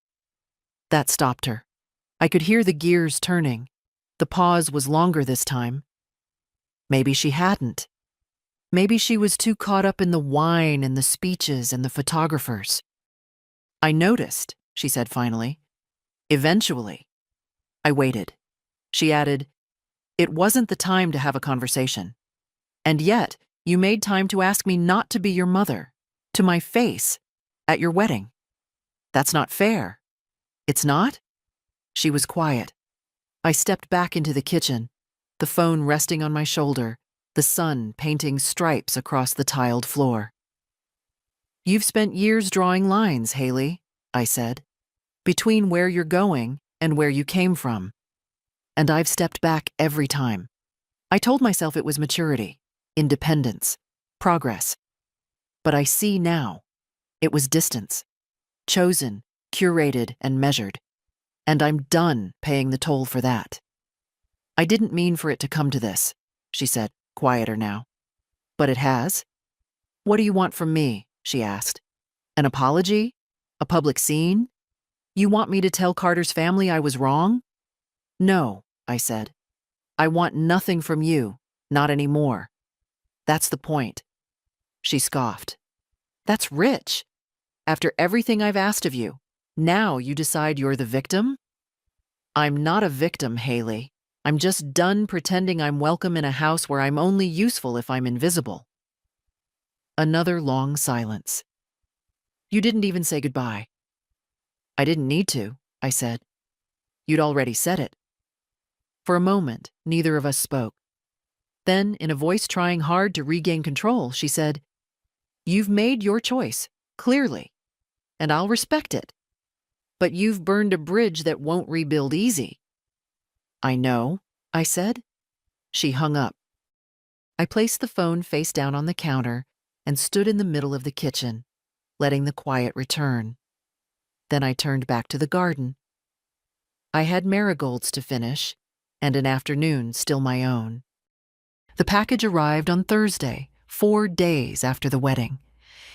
That stopped her. I could hear the gears turning. The pause was longer this time. Maybe she hadn't. Maybe she was too caught up in the wine and the speeches and the photographers. "I noticed," she said finally. "Eventually." I waited. She added, "It wasn't the time to have a conversation. And yet, you made time to ask me not to be your mother, to my face, at your wedding. That's not fair." It's not? She was quiet. I stepped back into the kitchen, the phone resting on my shoulder, the sun painting stripes across the tiled floor. You've spent years drawing lines, Haley, I said, between where you're going and where you came from. And I've stepped back every time. I told myself it was maturity, independence, progress. But I see now, it was distance, chosen, curated, and measured. And I'm done paying the toll for that. I didn't mean for it to come to this, she said, quieter now. But it has. What do you want from me? She asked. An apology? A public scene? You want me to tell Carter's family I was wrong? No, I said. I want nothing from you, not anymore. That's the point. She scoffed. That's rich. After everything I've asked of you, now you decide you're the victim? I'm not a victim, Haley. I'm just done pretending I'm welcome in a house where I'm only useful if I'm invisible. Another long silence. You didn't even say goodbye. I didn't need to, I said. You'd already said it. For a moment, neither of us spoke. Then, in a voice trying hard to regain control, she said, You've made your choice, clearly, and I'll respect it. But you've burned a bridge that won't rebuild easy. I know, I said. She hung up. I placed the phone face down on the counter and stood in the middle of the kitchen, letting the quiet return. Then I turned back to the garden. I had marigolds to finish, and an afternoon still my own. The package arrived on Thursday, 4 days after the wedding.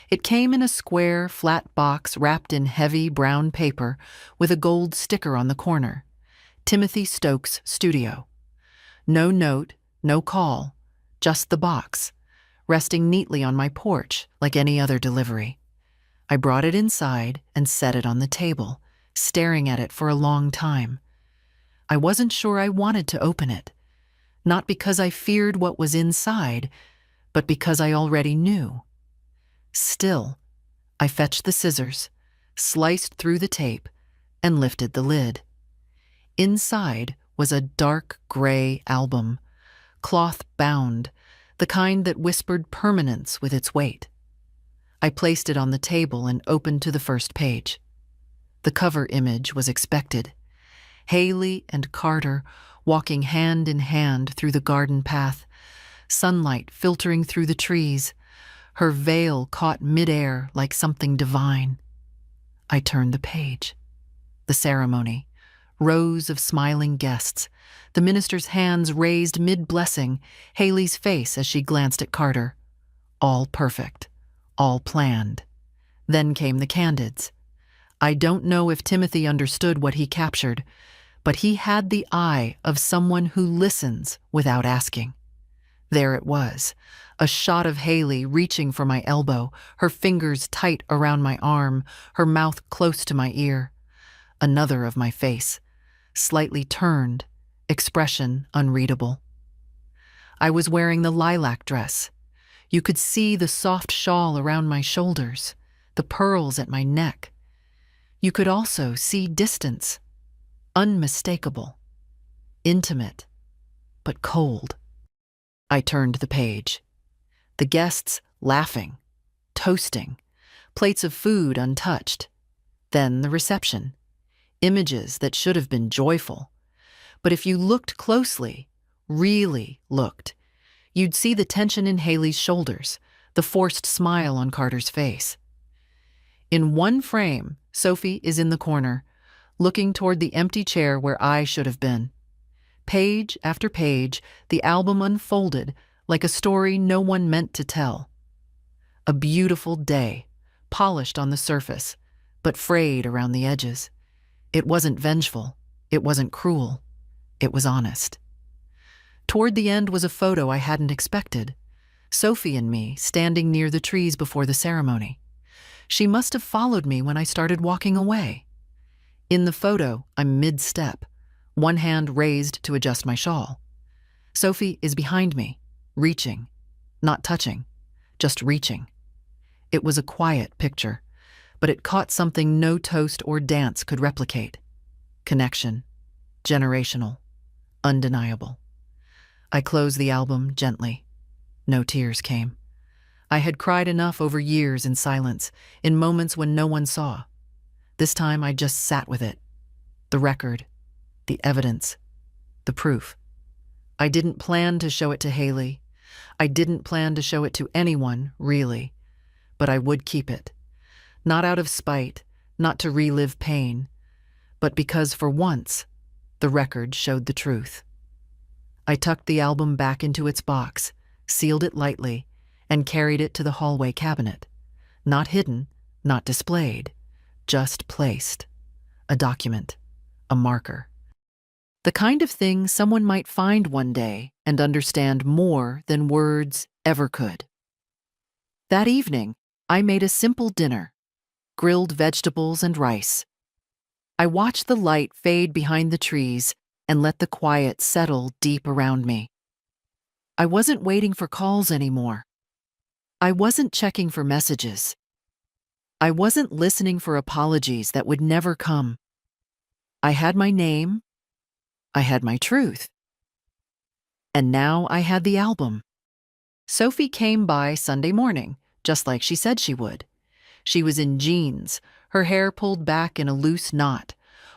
It came in a square, flat box wrapped in heavy brown paper with a gold sticker on the corner. Timothy Stokes Studio. No note, no call, just the box, resting neatly on my porch like any other delivery. I brought it inside and set it on the table, staring at it for a long time. I wasn't sure I wanted to open it, not because I feared what was inside, but because I already knew. Still, I fetched the scissors, sliced through the tape, and lifted the lid. Inside was a dark gray album, cloth-bound, the kind that whispered permanence with its weight. I placed it on the table and opened to the first page. The cover image was expected. Haley and Carter walking hand in hand through the garden path, sunlight filtering through the trees, her veil caught midair like something divine. I turned the page. The ceremony, rows of smiling guests, the minister's hands raised mid-blessing, Haley's face as she glanced at Carter. All perfect, all planned. Then came the candids. I don't know if Timothy understood what he captured, but he had the eye of someone who listens without asking. There it was, a shot of Haley reaching for my elbow, her fingers tight around my arm, her mouth close to my ear. Another of my face, slightly turned, expression unreadable. I was wearing the lilac dress. You could see the soft shawl around my shoulders, the pearls at my neck. You could also see distance, unmistakable, intimate, but cold. I turned the page. The guests laughing, toasting, plates of food untouched. Then the reception, images that should have been joyful. But if you looked closely, really looked, you'd see the tension in Haley's shoulders, the forced smile on Carter's face. In one frame, Sophie is in the corner, looking toward the empty chair where I should have been. Page after page, the album unfolded like a story no one meant to tell. A beautiful day, polished on the surface, but frayed around the edges. It wasn't vengeful. It wasn't cruel. It was honest. Toward the end was a photo I hadn't expected. Sophie and me standing near the trees before the ceremony. She must have followed me when I started walking away. In the photo, I'm mid-step, one hand raised to adjust my shawl. Sophie is behind me, reaching, not touching, just reaching. It was a quiet picture, but it caught something no toast or dance could replicate. Connection. Generational. Undeniable. I closed the album gently. No tears came. I had cried enough over years in silence, in moments when no one saw. This time I just sat with it. The record, the evidence, the proof. I didn't plan to show it to Haley. I didn't plan to show it to anyone, really. But I would keep it. Not out of spite, not to relive pain, but because for once, the record showed the truth. I tucked the album back into its box, sealed it lightly, and carried it to the hallway cabinet. Not hidden, not displayed, just placed. A document, a marker. The kind of thing someone might find one day and understand more than words ever could. That evening, I made a simple dinner, grilled vegetables and rice. I watched the light fade behind the trees and let the quiet settle deep around me. I wasn't waiting for calls anymore. I wasn't checking for messages. I wasn't listening for apologies that would never come. I had my name. I had my truth. And now I had the album. Sophie came by Sunday morning, just like she said she would. She was in jeans, her hair pulled back in a loose knot,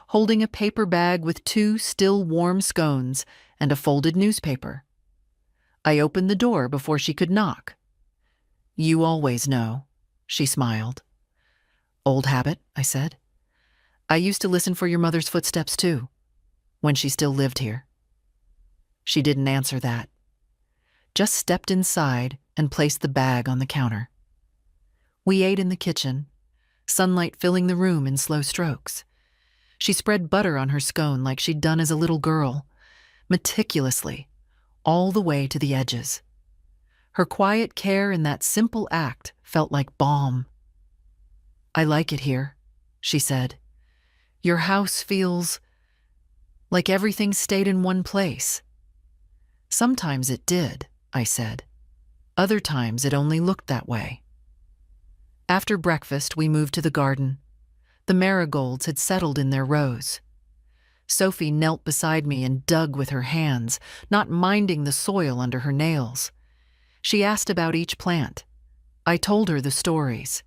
holding a paper bag with 2 still warm scones and a folded newspaper. I opened the door before she could knock. "You always know," she smiled. "Old habit," I said. "I used to listen for your mother's footsteps too, when she still lived here." She didn't answer that, just stepped inside and placed the bag on the counter. We ate in the kitchen, sunlight filling the room in slow strokes. She spread butter on her scone like she'd done as a little girl, meticulously, all the way to the edges. Her quiet care in that simple act felt like balm. "I like it here," she said. "Your house feels like everything stayed in one place." "Sometimes it did," I said. "Other times it only looked that way." After breakfast, we moved to the garden. The marigolds had settled in their rows. Sophie knelt beside me and dug with her hands, not minding the soil under her nails. She asked about each plant. I told her the stories,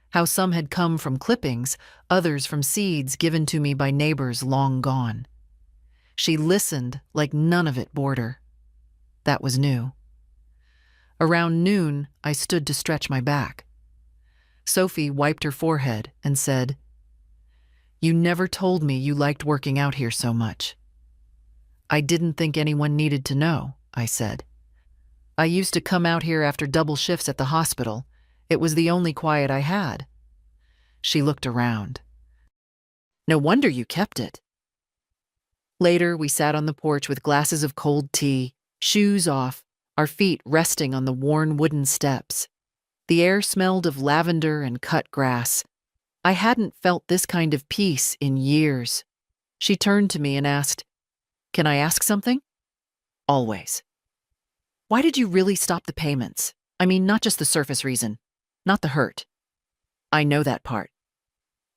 how some had come from clippings, others from seeds given to me by neighbors long gone. She listened like none of it bored her. That was new. Around noon, I stood to stretch my back. Sophie wiped her forehead and said, "You never told me you liked working out here so much." "I didn't think anyone needed to know," I said. "I used to come out here after double shifts at the hospital. It was the only quiet I had." She looked around. "No wonder you kept it." Later, we sat on the porch with glasses of cold tea, shoes off, our feet resting on the worn wooden steps. The air smelled of lavender and cut grass. I hadn't felt this kind of peace in years. She turned to me and asked, "Can I ask something?" "Always." "Why did you really stop the payments? I mean, not just the surface reason, not the hurt." "I know that part.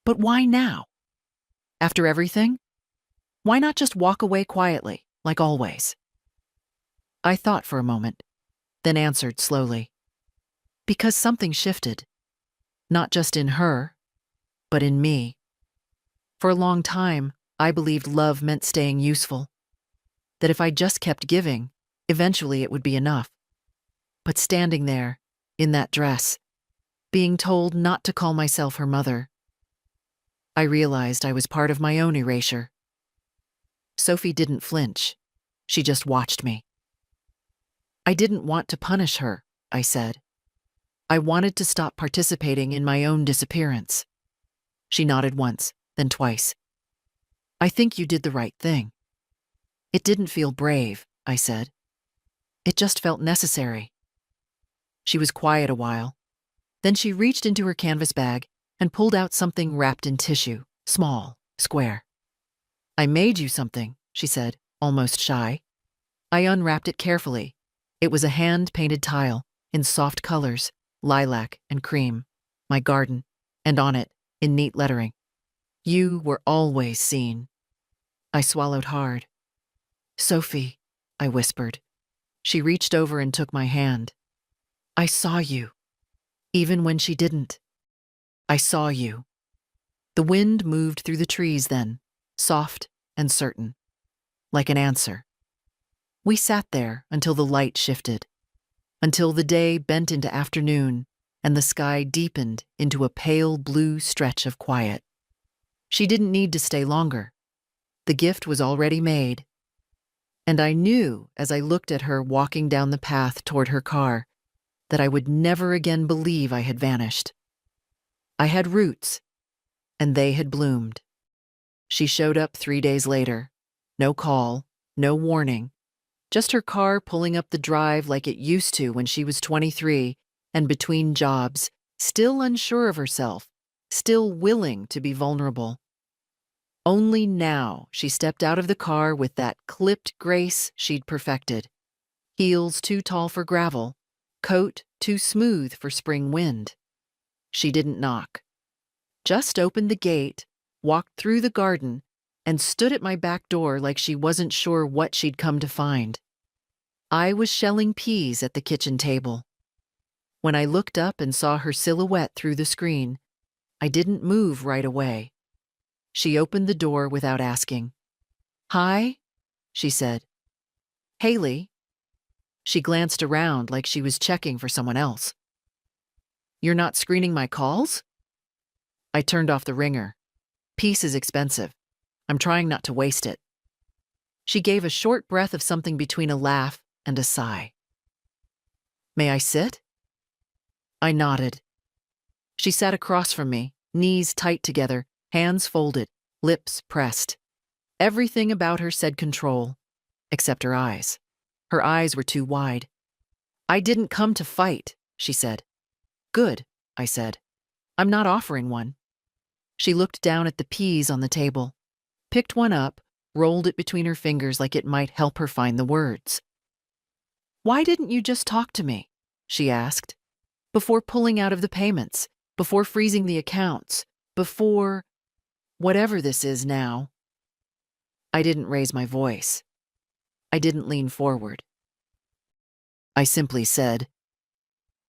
But why now? After everything? Why not just walk away quietly, like always?" I thought for a moment, then answered slowly. "Because something shifted. Not just in her, but in me. For a long time, I believed love meant staying useful. That if I just kept giving, eventually it would be enough. But standing there, in that dress, being told not to call myself her mother, I realized I was part of my own erasure. Sophie didn't flinch. She just watched me. "I didn't want to punish her," I said. "I wanted to stop participating in my own disappearance." She nodded once, then twice. "I think you did the right thing." "It didn't feel brave," I said. "It just felt necessary." She was quiet a while. Then she reached into her canvas bag and pulled out something wrapped in tissue, small, square. "I made you something," she said, almost shy. I unwrapped it carefully. It was a hand-painted tile in soft colors, lilac and cream, my garden, and on it, in neat lettering, "You were always seen." I swallowed hard. Sophie, I whispered. She reached over and took my hand. I saw you, even when she didn't. I saw you. The wind moved through the trees then, soft and certain, like an answer. We sat there until the light shifted, until the day bent into afternoon and the sky deepened into a pale blue stretch of quiet. She didn't need to stay longer. The gift was already made. And I knew as I looked at her walking down the path toward her car that I would never again believe I had vanished. I had roots, and they had bloomed. She showed up 3 days later. No call, no warning. Just her car pulling up the drive like it used to when she was 23 and between jobs, still unsure of herself, still willing to be vulnerable. Only now she stepped out of the car with that clipped grace she'd perfected. Heels too tall for gravel, coat too smooth for spring wind. She didn't knock. Just opened the gate, walked through the garden, and stood at my back door like she wasn't sure what she'd come to find. I was shelling peas at the kitchen table. When I looked up and saw her silhouette through the screen, I didn't move right away. She opened the door without asking. Hi, she said. Haley. She glanced around like she was checking for someone else. You're not screening my calls? I turned off the ringer. Peace is expensive. I'm trying not to waste it. She gave a short breath of something between a laugh and a sigh. May I sit? I nodded. She sat across from me, knees tight together, hands folded, lips pressed. Everything about her said control, except her eyes. Her eyes were too wide. I didn't come to fight, she said. Good, I said. I'm not offering one. She looked down at the peas on the table, picked one up, rolled it between her fingers like it might help her find the words. Why didn't you just talk to me? She asked. Before pulling out of the payments, before freezing the accounts, before whatever this is now. I didn't raise my voice. I didn't lean forward. I simply said,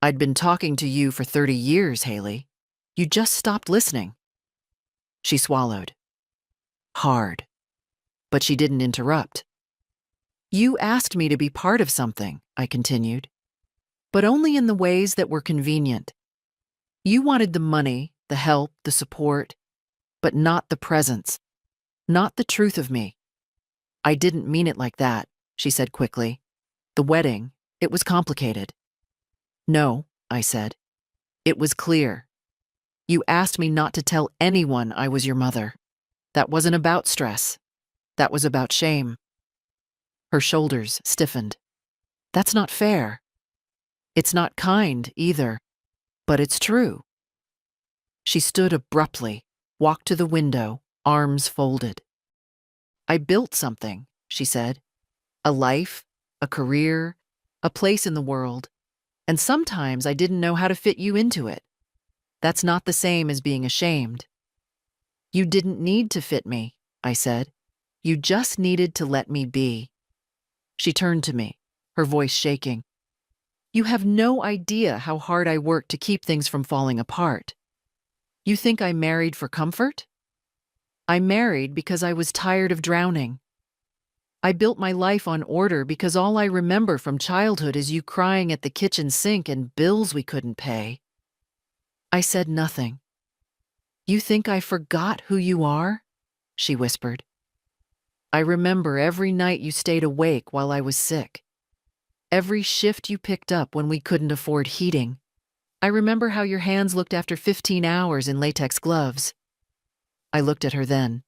I'd been talking to you for 30 years, Haley. You just stopped listening. She swallowed. Hard. But she didn't interrupt. You asked me to be part of something, I continued, but only in the ways that were convenient. You wanted the money, the help, the support, but not the presence, not the truth of me. I didn't mean it like that, she said quickly. The wedding, it was complicated. No, I said. It was clear. You asked me not to tell anyone I was your mother. That wasn't about stress. That was about shame. Her shoulders stiffened. That's not fair. It's not kind either, but it's true. She stood abruptly, walked to the window, arms folded. I built something, she said. A life, a career, a place in the world, and sometimes I didn't know how to fit you into it. That's not the same as being ashamed. You didn't need to fit me, I said. You just needed to let me be. She turned to me, her voice shaking. You have no idea how hard I worked to keep things from falling apart. You think I married for comfort? I married because I was tired of drowning. I built my life on order because all I remember from childhood is you crying at the kitchen sink and bills we couldn't pay. I said nothing. You think I forgot who you are? She whispered. I remember every night you stayed awake while I was sick. Every shift you picked up when we couldn't afford heating. I remember how your hands looked after 15 hours in latex gloves. I looked at her then.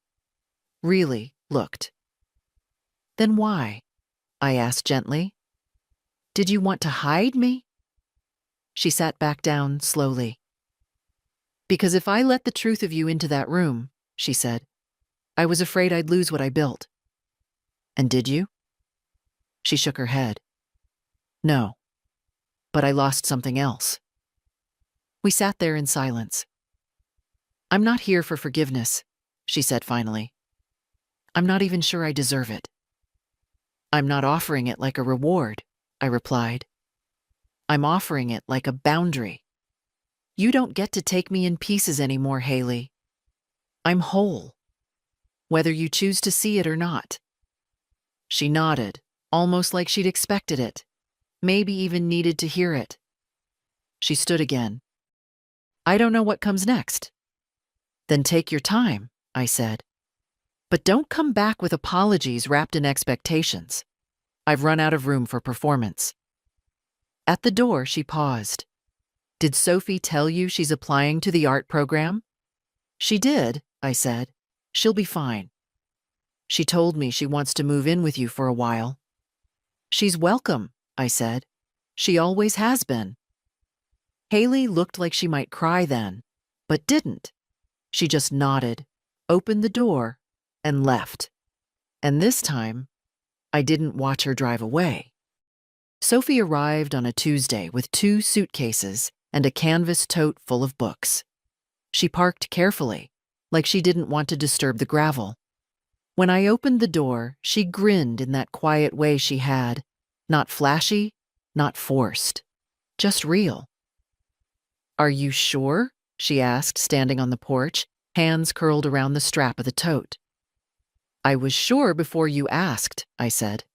Really looked. Then why? I asked gently. Did you want to hide me? She sat back down slowly. Because if I let the truth of you into that room, she said, I was afraid I'd lose what I built. And did you? She shook her head. No, but I lost something else. We sat there in silence. I'm not here for forgiveness, she said finally. I'm not even sure I deserve it. I'm not offering it like a reward, I replied. I'm offering it like a boundary. You don't get to take me in pieces anymore, Haley. I'm whole, whether you choose to see it or not. She nodded, almost like she'd expected it, maybe even needed to hear it. She stood again. I don't know what comes next. Then take your time, I said. But don't come back with apologies wrapped in expectations. I've run out of room for performance. At the door, she paused. Did Sophie tell you she's applying to the art program? She did, I said. She'll be fine. She told me she wants to move in with you for a while. She's welcome, I said. She always has been. Haley looked like she might cry then, but didn't. She just nodded, opened the door, and left. And this time, I didn't watch her drive away. Sophie arrived on a Tuesday with 2 suitcases and a canvas tote full of books. She parked carefully, like she didn't want to disturb the gravel. When I opened the door, she grinned in that quiet way she had, not flashy, not forced, just real. Are you sure? She asked, standing on the porch, hands curled around the strap of the tote. I was sure before you asked, I said.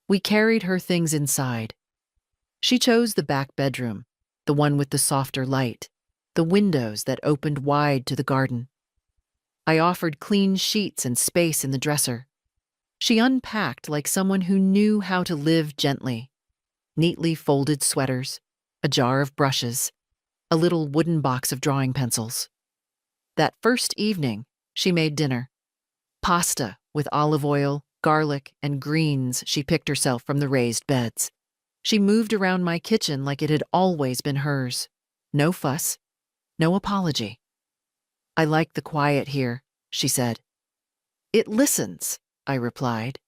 We carried her things inside. She chose the back bedroom, the one with the softer light, the windows that opened wide to the garden. I offered clean sheets and space in the dresser. She unpacked like someone who knew how to live gently. Neatly folded sweaters, a jar of brushes, a little wooden box of drawing pencils. That first evening, she made dinner. Pasta with olive oil, garlic, and greens she picked herself from the raised beds. She moved around my kitchen like it had always been hers. No fuss, no apology. I like the quiet here, she said. It listens, I replied.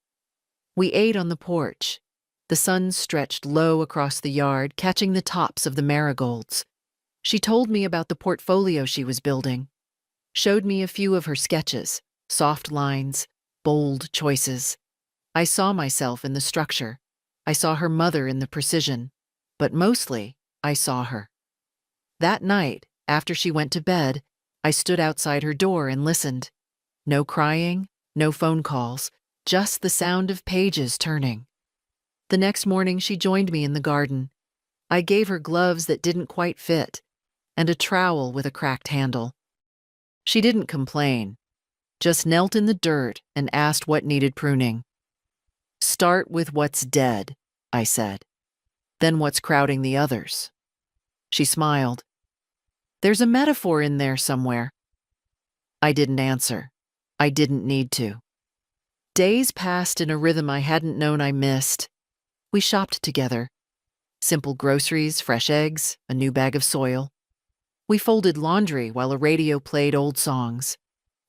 We ate on the porch. The sun stretched low across the yard, catching the tops of the marigolds. She told me about the portfolio she was building, showed me a few of her sketches, soft lines, bold choices. I saw myself in the structure. I saw her mother in the precision, but mostly I saw her. That night, after she went to bed, I stood outside her door and listened. No crying, no phone calls, just the sound of pages turning. The next morning, she joined me in the garden. I gave her gloves that didn't quite fit and a trowel with a cracked handle. She didn't complain, just knelt in the dirt and asked what needed pruning. Start with what's dead, I said. Then what's crowding the others. She smiled. There's a metaphor in there somewhere. I didn't answer. I didn't need to. Days passed in a rhythm I hadn't known I missed. We shopped together. Simple groceries, fresh eggs, a new bag of soil. We folded laundry while a radio played old songs.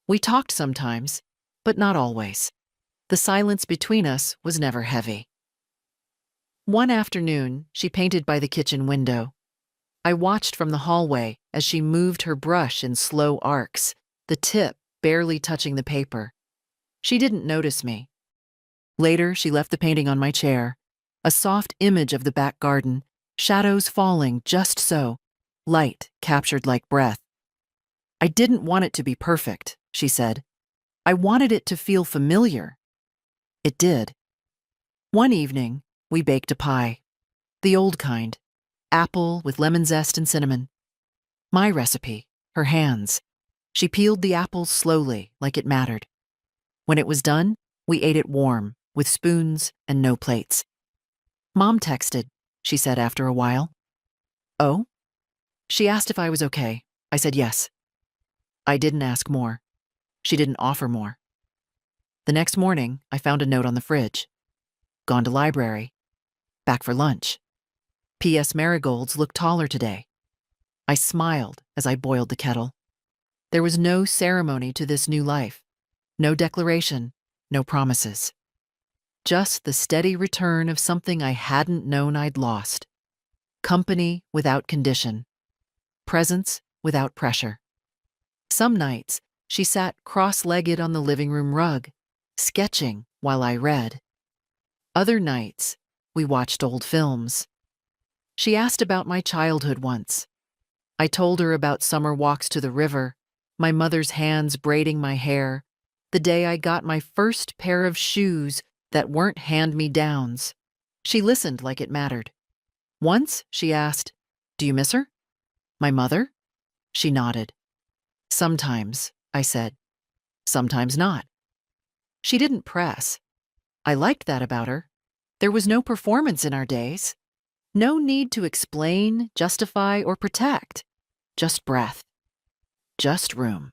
We talked sometimes, but not always. The silence between us was never heavy. One afternoon, she painted by the kitchen window. I watched from the hallway as she moved her brush in slow arcs, the tip barely touching the paper. She didn't notice me. Later, she left the painting on my chair, a soft image of the back garden, shadows falling just so, light captured like breath. I didn't want it to be perfect, she said. I wanted it to feel familiar. It did. One evening, we baked a pie. The old kind. Apple with lemon zest and cinnamon. My recipe, her hands. She peeled the apples slowly, like it mattered. When it was done, we ate it warm, with spoons and no plates. Mom texted, she said after a while. Oh? She asked if I was okay. I said yes. I didn't ask more. She didn't offer more. The next morning, I found a note on the fridge. Gone to library. Back for lunch. P.S. Marigolds look taller today. I smiled as I boiled the kettle. There was no ceremony to this new life. No declaration, no promises. Just the steady return of something I hadn't known I'd lost. Company without condition. Presence without pressure. Some nights, she sat cross-legged on the living room rug, sketching while I read. Other nights, we watched old films. She asked about my childhood once. I told her about summer walks to the river, my mother's hands braiding my hair, the day I got my first pair of shoes that weren't hand-me-downs. She listened like it mattered. Once, she asked, "Do you miss her?" "My mother?" She nodded. "Sometimes," I said. "Sometimes not." She didn't press. I liked that about her. There was no performance in our days. No need to explain, justify, or protect. Just breath. Just room.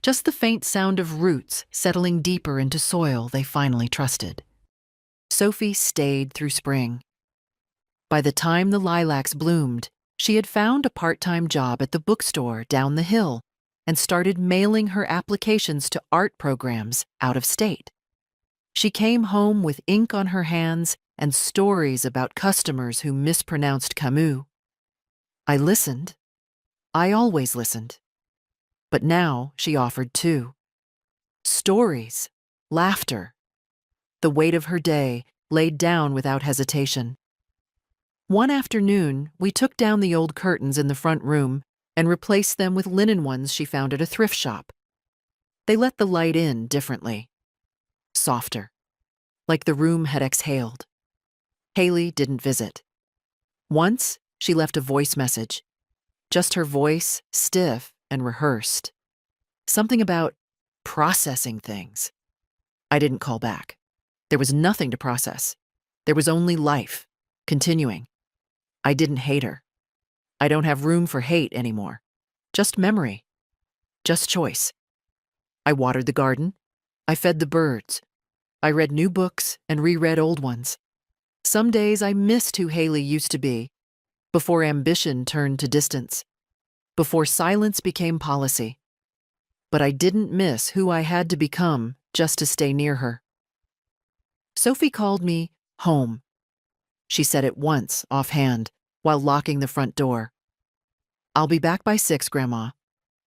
Just the faint sound of roots settling deeper into soil they finally trusted. Sophie stayed through spring. By the time the lilacs bloomed, she had found a part-time job at the bookstore down the hill and started mailing her applications to art programs out of state. She came home with ink on her hands and stories about customers who mispronounced Camus. I listened. I always listened. But now she offered too. Stories, laughter, the weight of her day laid down without hesitation. One afternoon, we took down the old curtains in the front room and replaced them with linen ones she found at a thrift shop. They let the light in differently, softer, like the room had exhaled. Haley didn't visit. Once, she left a voice message, just her voice, stiff and rehearsed. Something about processing things. I didn't call back. There was nothing to process. There was only life, continuing. I didn't hate her. I don't have room for hate anymore. Just memory. Just choice. I watered the garden. I fed the birds. I read new books and reread old ones. Some days I missed who Haley used to be, before ambition turned to distance, before silence became policy. But I didn't miss who I had to become just to stay near her. Sophie called me home. She said it once, offhand, while locking the front door. "I'll be back by 6, Grandma.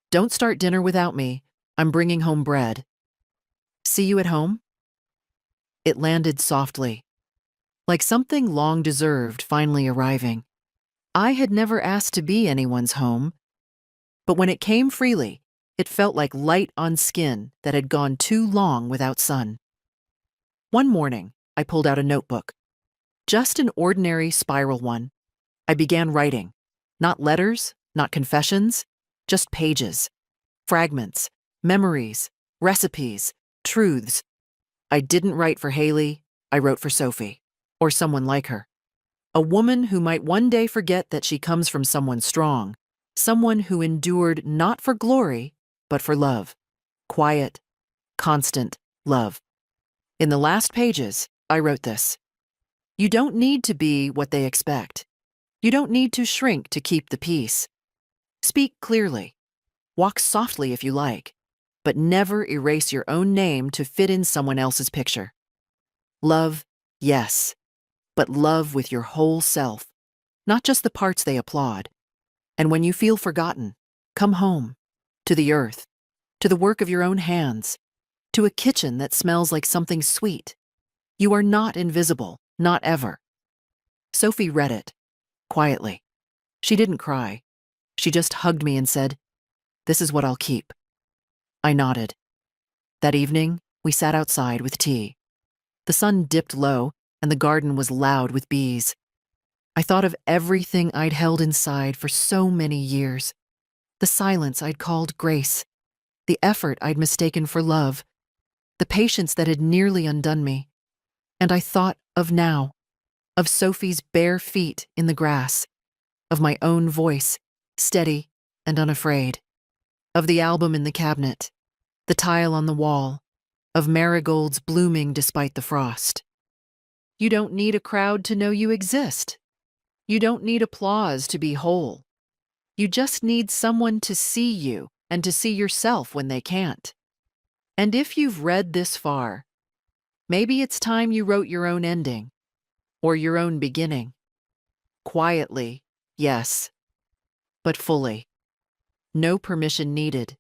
Don't start dinner without me. I'm bringing home bread. See you at home?" It landed softly, like something long deserved finally arriving. I had never asked to be anyone's home, but when it came freely, it felt like light on skin that had gone too long without sun. One morning, I pulled out a notebook. Just an ordinary spiral one. I began writing. Not letters, not confessions, just pages. Fragments, memories, recipes, truths. I didn't write for Haley, I wrote for Sophie, or someone like her. A woman who might one day forget that she comes from someone strong, someone who endured not for glory, but for love. Quiet, constant love. In the last pages, I wrote this. You don't need to be what they expect. You don't need to shrink to keep the peace. Speak clearly. Walk softly if you like, but never erase your own name to fit in someone else's picture. Love, yes, but love with your whole self, not just the parts they applaud. And when you feel forgotten, come home, to the earth, to the work of your own hands, to a kitchen that smells like something sweet. You are not invisible, not ever. Sophie read it, quietly. She didn't cry. She just hugged me and said, "This is what I'll keep." I nodded. That evening, we sat outside with tea. The sun dipped low, and the garden was loud with bees. I thought of everything I'd held inside for so many years. The silence I'd called grace, the effort I'd mistaken for love, the patience that had nearly undone me. And I thought of now, of Sophie's bare feet in the grass, of my own voice, steady and unafraid, of the album in the cabinet, the tile on the wall, of marigolds blooming despite the frost. You don't need a crowd to know you exist. You don't need applause to be whole. You just need someone to see you and to see yourself when they can't. And if you've read this far, maybe it's time you wrote your own ending, or your own beginning. Quietly, yes, but fully. No permission needed.